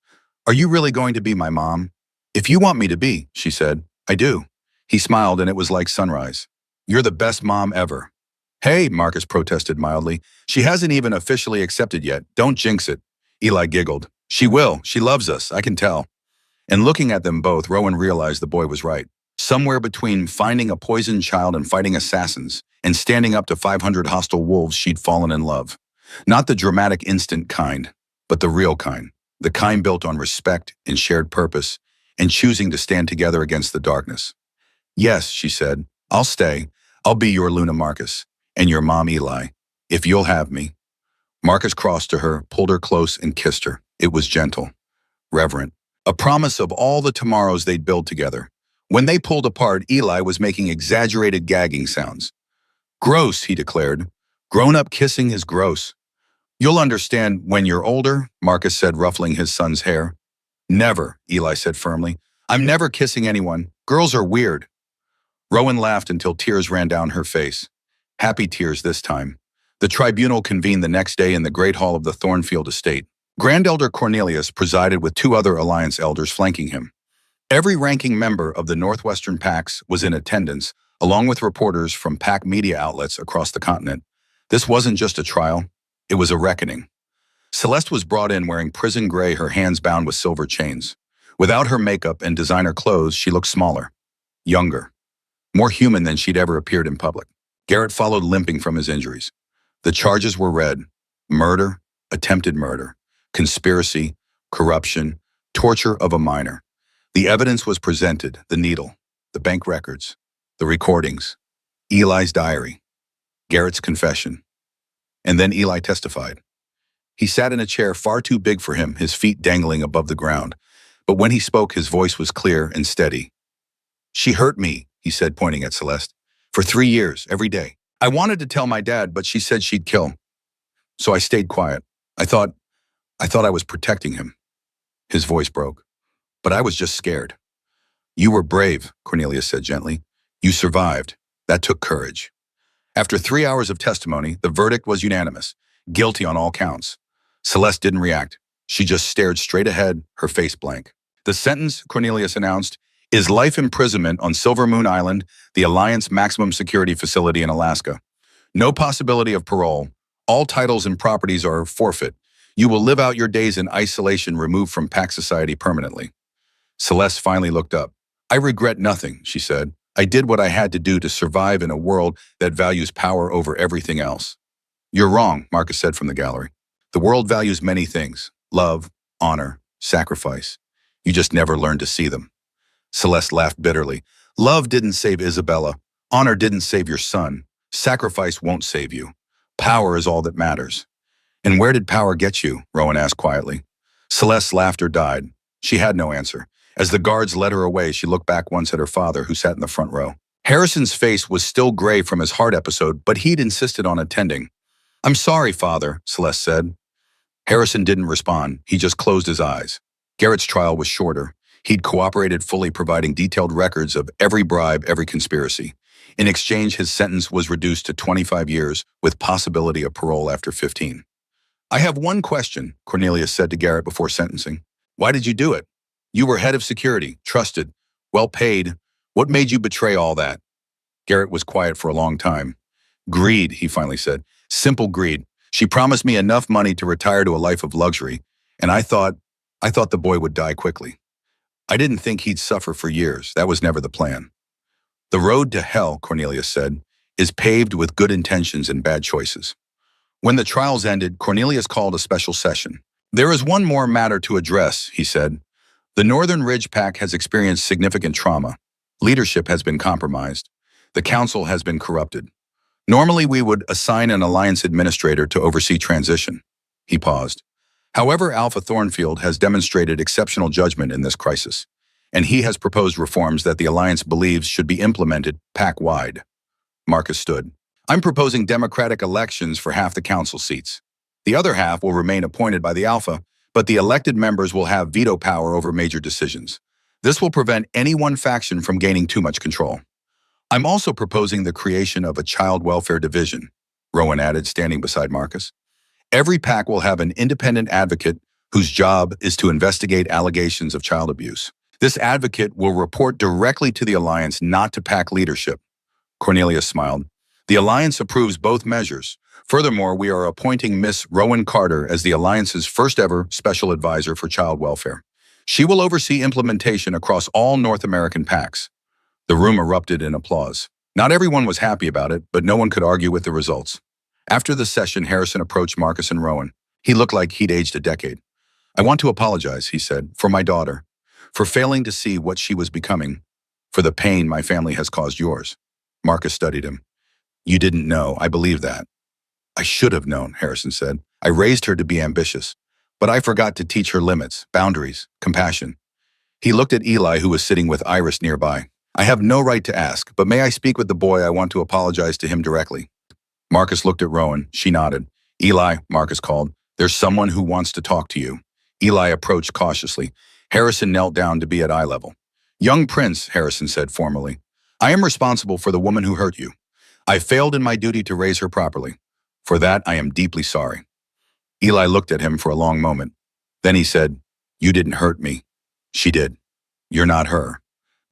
"Are you really going to be my mom?" "If you want me to be," she said. "I do." He smiled, and it was like sunrise. "You're the best mom ever." "Hey," Marcus protested mildly. "She hasn't even officially accepted yet. Don't jinx it." Eli giggled. "She will. She loves us, I can tell." And looking at them both, Rowan realized the boy was right. Somewhere between finding a poisoned child and fighting assassins, and standing up to 500 hostile wolves, she'd fallen in love. Not the dramatic instant kind, but the real kind. The kind built on respect and shared purpose, and choosing to stand together against the darkness. "Yes," she said, "I'll stay. I'll be your Luna, Marcus, and your mom, Eli, if you'll have me." Marcus crossed to her, pulled her close, and kissed her. It was gentle, reverent, a promise of all the tomorrows they'd build together. When they pulled apart, Eli was making exaggerated gagging sounds. Gross, he declared. Grown-up kissing is gross. You'll understand when you're older, Marcus said, ruffling his son's hair. Never, Eli said firmly. I'm never kissing anyone. Girls are weird. Rowan laughed until tears ran down her face. Happy tears this time. The tribunal convened the next day in the Great Hall of the Thornfield estate. Grand Elder Cornelius presided with 2 other Alliance elders flanking him. Every ranking member of the Northwestern PACs was in attendance, along with reporters from PAC media outlets across the continent. This wasn't just a trial, it was a reckoning. Celeste was brought in wearing prison gray, her hands bound with silver chains. Without her makeup and designer clothes, she looked smaller, younger, more human than she'd ever appeared in public. Garrett followed, limping from his injuries. The charges were read: murder, attempted murder, conspiracy, corruption, torture of a minor. The evidence was presented: the needle, the bank records, the recordings, Eli's diary, Garrett's confession. And then Eli testified. He sat in a chair far too big for him, his feet dangling above the ground. But when he spoke, his voice was clear and steady. She hurt me, he said, pointing at Celeste, for 3 years, every day. I wanted to tell my dad, but she said she'd kill. So I stayed quiet. I thought I was protecting him. His voice broke. But I was just scared. You were brave, Cornelius said gently. You survived. That took courage. After 3 hours of testimony, the verdict was unanimous. Guilty on all counts. Celeste didn't react. She just stared straight ahead, her face blank. The sentence, Cornelius announced, is life imprisonment on Silver Moon Island, the Alliance maximum security facility in Alaska. No possibility of parole. All titles and properties are forfeit. You will live out your days in isolation, removed from PAC society permanently. Celeste finally looked up. I regret nothing, she said. I did what I had to do to survive in a world that values power over everything else. You're wrong, Marcus said from the gallery. The world values many things: love, honor, sacrifice. You just never learn to see them. Celeste laughed bitterly. Love didn't save Isabella. Honor didn't save your son. Sacrifice won't save you. Power is all that matters. And where did power get you? Rowan asked quietly. Celeste's laughter died. She had no answer. As the guards led her away, she looked back once at her father, who sat in the front row. Harrison's face was still gray from his heart episode, but he'd insisted on attending. I'm sorry, Father, Celeste said. Harrison didn't respond. He just closed his eyes. Garrett's trial was shorter. He'd cooperated fully, providing detailed records of every bribe, every conspiracy. In exchange, his sentence was reduced to 25 years, with possibility of parole after 15. I have one question, Cornelius said to Garrett before sentencing. Why did you do it? You were head of security, trusted, well paid. What made you betray all that? Garrett was quiet for a long time. Greed, he finally said. Simple greed. She promised me enough money to retire to a life of luxury, and I thought the boy would die quickly. I didn't think he'd suffer for years. That was never the plan. The road to hell, Cornelius said, is paved with good intentions and bad choices. When the trials ended, Cornelius called a special session. There is one more matter to address, he said. The Northern Ridge PAC has experienced significant trauma. Leadership has been compromised. The council has been corrupted. Normally, we would assign an Alliance administrator to oversee transition. He paused. However, Alpha Thornfield has demonstrated exceptional judgment in this crisis, and he has proposed reforms that the Alliance believes should be implemented PAC-wide. Marcus stood. I'm proposing democratic elections for half the council seats. The other half will remain appointed by the Alpha, but the elected members will have veto power over major decisions. This will prevent any one faction from gaining too much control. I'm also proposing the creation of a child welfare division, Rowan added, standing beside Marcus. Every PAC will have an independent advocate whose job is to investigate allegations of child abuse. This advocate will report directly to the Alliance, not to PAC leadership. Cornelius smiled. The Alliance approves both measures. Furthermore, we are appointing Miss Rowan Carter as the Alliance's first ever special advisor for child welfare. She will oversee implementation across all North American PACs. The room erupted in applause. Not everyone was happy about it, but no one could argue with the results. After the session, Harrison approached Marcus and Rowan. He looked like he'd aged a decade. I want to apologize, he said, for my daughter, for failing to see what she was becoming, for the pain my family has caused yours. Marcus studied him. You didn't know. I believe that. I should have known, Harrison said. I raised her to be ambitious, but I forgot to teach her limits, boundaries, compassion. He looked at Eli, who was sitting with Iris nearby. I have no right to ask, but may I speak with the boy? I want to apologize to him directly. Marcus looked at Rowan. She nodded. Eli, Marcus called. There's someone who wants to talk to you. Eli approached cautiously. Harrison knelt down to be at eye level. Young Prince, Harrison said formally, I am responsible for the woman who hurt you. I failed in my duty to raise her properly. For that, I am deeply sorry. Eli looked at him for a long moment. Then he said, You didn't hurt me. She did. You're not her.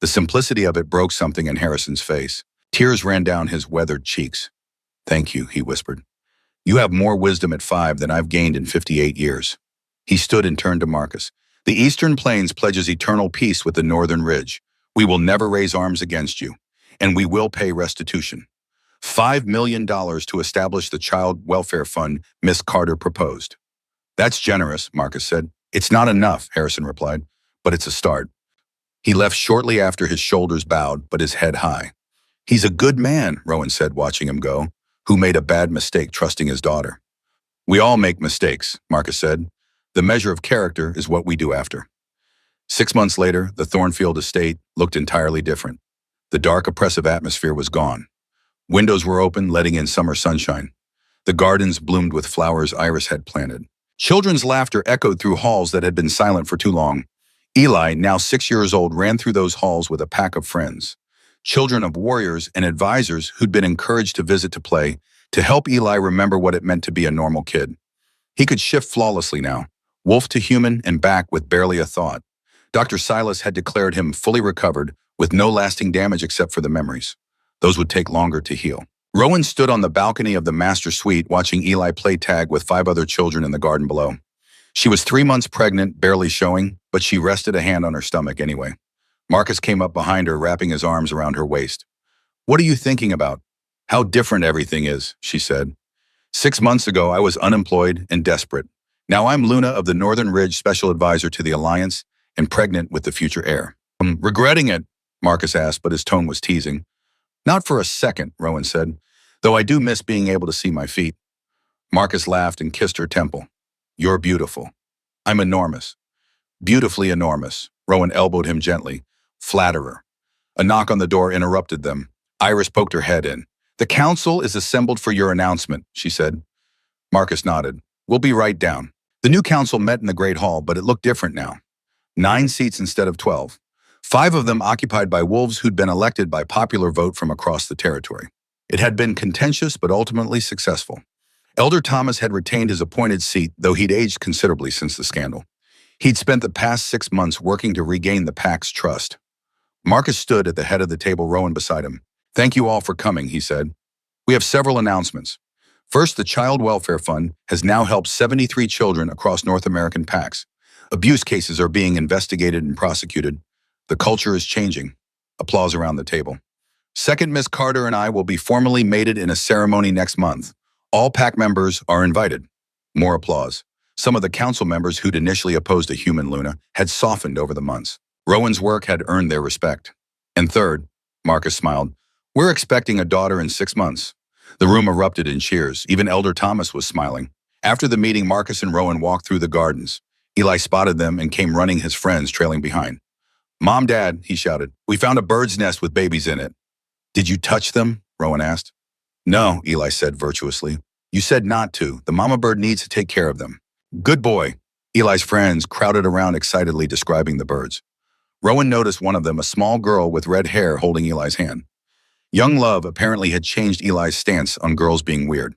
The simplicity of it broke something in Harrison's face. Tears ran down his weathered cheeks. Thank you, he whispered. You have more wisdom at 5 than I've gained in 58 years. He stood and turned to Marcus. The Eastern Plains pledges eternal peace with the Northern Ridge. We will never raise arms against you, and we will pay restitution. $5 million to establish the Child Welfare Fund Miss Carter proposed. That's generous, Marcus said. It's not enough, Harrison replied, but it's a start. He left shortly after, his shoulders bowed, but his head high. He's a good man, Rowan said, watching him go, who made a bad mistake trusting his daughter. We all make mistakes, Marcus said. The measure of character is what we do after. 6 months later, the Thornfield estate looked entirely different. The dark, oppressive atmosphere was gone. Windows were open, letting in summer sunshine. The gardens bloomed with flowers Iris had planted. Children's laughter echoed through halls that had been silent for too long. Eli, now 6 years old, ran through those halls with a pack of friends. Children of warriors and advisors who'd been encouraged to visit to play, to help Eli remember what it meant to be a normal kid. He could shift flawlessly now, wolf to human and back with barely a thought. Dr. Silas had declared him fully recovered, with no lasting damage except for the memories. Those would take longer to heal. Rowan stood on the balcony of the master suite watching Eli play tag with 5 other children in the garden below. She was 3 months pregnant, barely showing, but she rested a hand on her stomach anyway. Marcus came up behind her, wrapping his arms around her waist. What are you thinking about? How different everything is, she said. 6 months ago, I was unemployed and desperate. Now I'm Luna of the Northern Ridge, special advisor to the Alliance, and pregnant with the future heir. Regretting it, Marcus asked, but his tone was teasing. Not for a second, Rowan said, though I do miss being able to see my feet. Marcus laughed and kissed her temple. You're beautiful. I'm enormous. Beautifully enormous. Rowan elbowed him gently. Flatterer. A knock on the door interrupted them. Iris poked her head in. The council is assembled for your announcement, she said. Marcus nodded. We'll be right down. The new council met in the Great Hall, but it looked different now. 9 seats instead of 12. 5 of them occupied by wolves who'd been elected by popular vote from across the territory. It had been contentious, but ultimately successful. Elder Thomas had retained his appointed seat, though he'd aged considerably since the scandal. He'd spent the past 6 months working to regain the pack's trust. Marcus stood at the head of the table, Rowan beside him. Thank you all for coming, he said. We have several announcements. First, the Child Welfare Fund has now helped 73 children across North American PACs. Abuse cases are being investigated and prosecuted. The culture is changing. Applause around the table. Second, Miss Carter and I will be formally mated in a ceremony next month. All PAC members are invited. More applause. Some of the council members who'd initially opposed a human Luna had softened over the months. Rowan's work had earned their respect. And third, Marcus smiled, we're expecting a daughter in 6 months. The room erupted in cheers. Even Elder Thomas was smiling. After the meeting, Marcus and Rowan walked through the gardens. Eli spotted them and came running, his friends trailing behind. Mom, Dad, he shouted, we found a bird's nest with babies in it. Did you touch them? Rowan asked. No, Eli said virtuously. You said not to. The mama bird needs to take care of them. Good boy. Eli's friends crowded around excitedly describing the birds. Rowan noticed one of them, a small girl with red hair holding Eli's hand. Young love apparently had changed Eli's stance on girls being weird.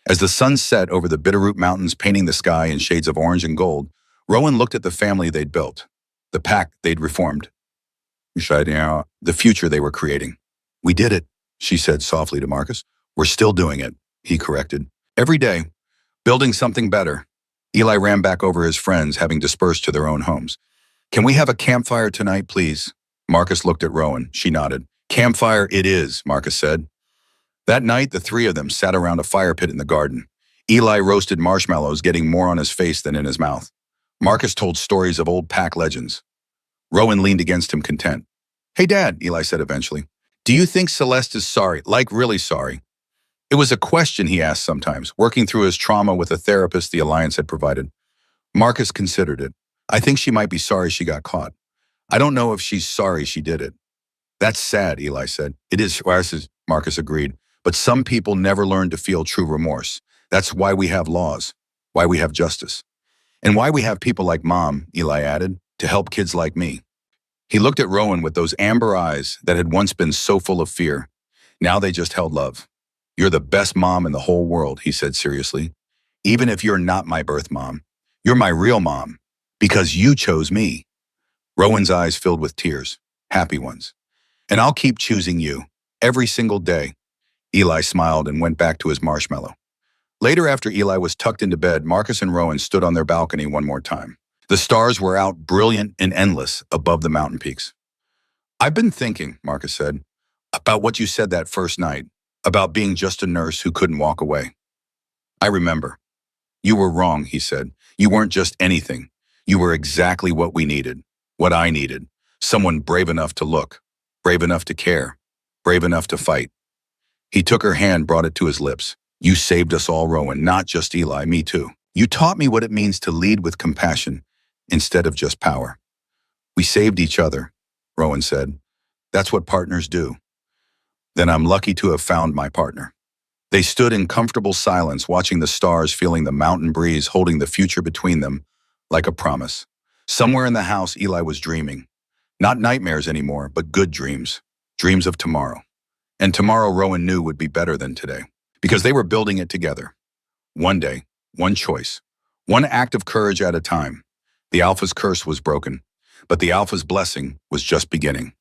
As the sun set over the Bitterroot Mountains, painting the sky in shades of orange and gold, Rowan looked at the family they'd built, the pack they'd reformed, the future they were creating. We did it, she said softly to Marcus. We're still doing it, he corrected. Every day, building something better. Eli ran back over his friends, having dispersed to their own homes. Can we have a campfire tonight, please? Marcus looked at Rowan. She nodded. Campfire it is, Marcus said. That night, the 3 of them sat around a fire pit in the garden. Eli roasted marshmallows, getting more on his face than in his mouth. Marcus told stories of old pack legends. Rowan leaned against him, content. Hey, Dad, Eli said eventually. Do you think Celeste is sorry, like really sorry? It was a question he asked sometimes, working through his trauma with a therapist the Alliance had provided. Marcus considered it. I think she might be sorry she got caught. I don't know if she's sorry she did it. That's sad, Eli said. It is, Marcus agreed. But some people never learn to feel true remorse. That's why we have laws, why we have justice, and why we have people like Mom, Eli added, to help kids like me. He looked at Rowan with those amber eyes that had once been so full of fear. Now they just held love. You're the best mom in the whole world, he said seriously. Even if you're not my birth mom, you're my real mom, because you chose me. Rowan's eyes filled with tears, happy ones. And I'll keep choosing you, every single day. Eli smiled and went back to his marshmallow. Later, after Eli was tucked into bed, Marcus and Rowan stood on their balcony one more time. The stars were out, brilliant and endless, above the mountain peaks. I've been thinking, Marcus said, about what you said that first night, about being just a nurse who couldn't walk away. I remember. You were wrong, he said. You weren't just anything. You were exactly what we needed, what I needed. Someone brave enough to look, brave enough to care, brave enough to fight. He took her hand, brought it to his lips. You saved us all, Rowan, not just Eli, me too. You taught me what it means to lead with compassion instead of just power. We saved each other, Rowan said. That's what partners do. Then I'm lucky to have found my partner. They stood in comfortable silence, watching the stars, feeling the mountain breeze, holding the future between them like a promise. Somewhere in the house, Eli was dreaming. Not nightmares anymore, but good dreams. Dreams of tomorrow. And tomorrow, Rowan knew, would be better than today, because they were building it together. One day, one choice, one act of courage at a time. The Alpha's curse was broken, but the Alpha's blessing was just beginning.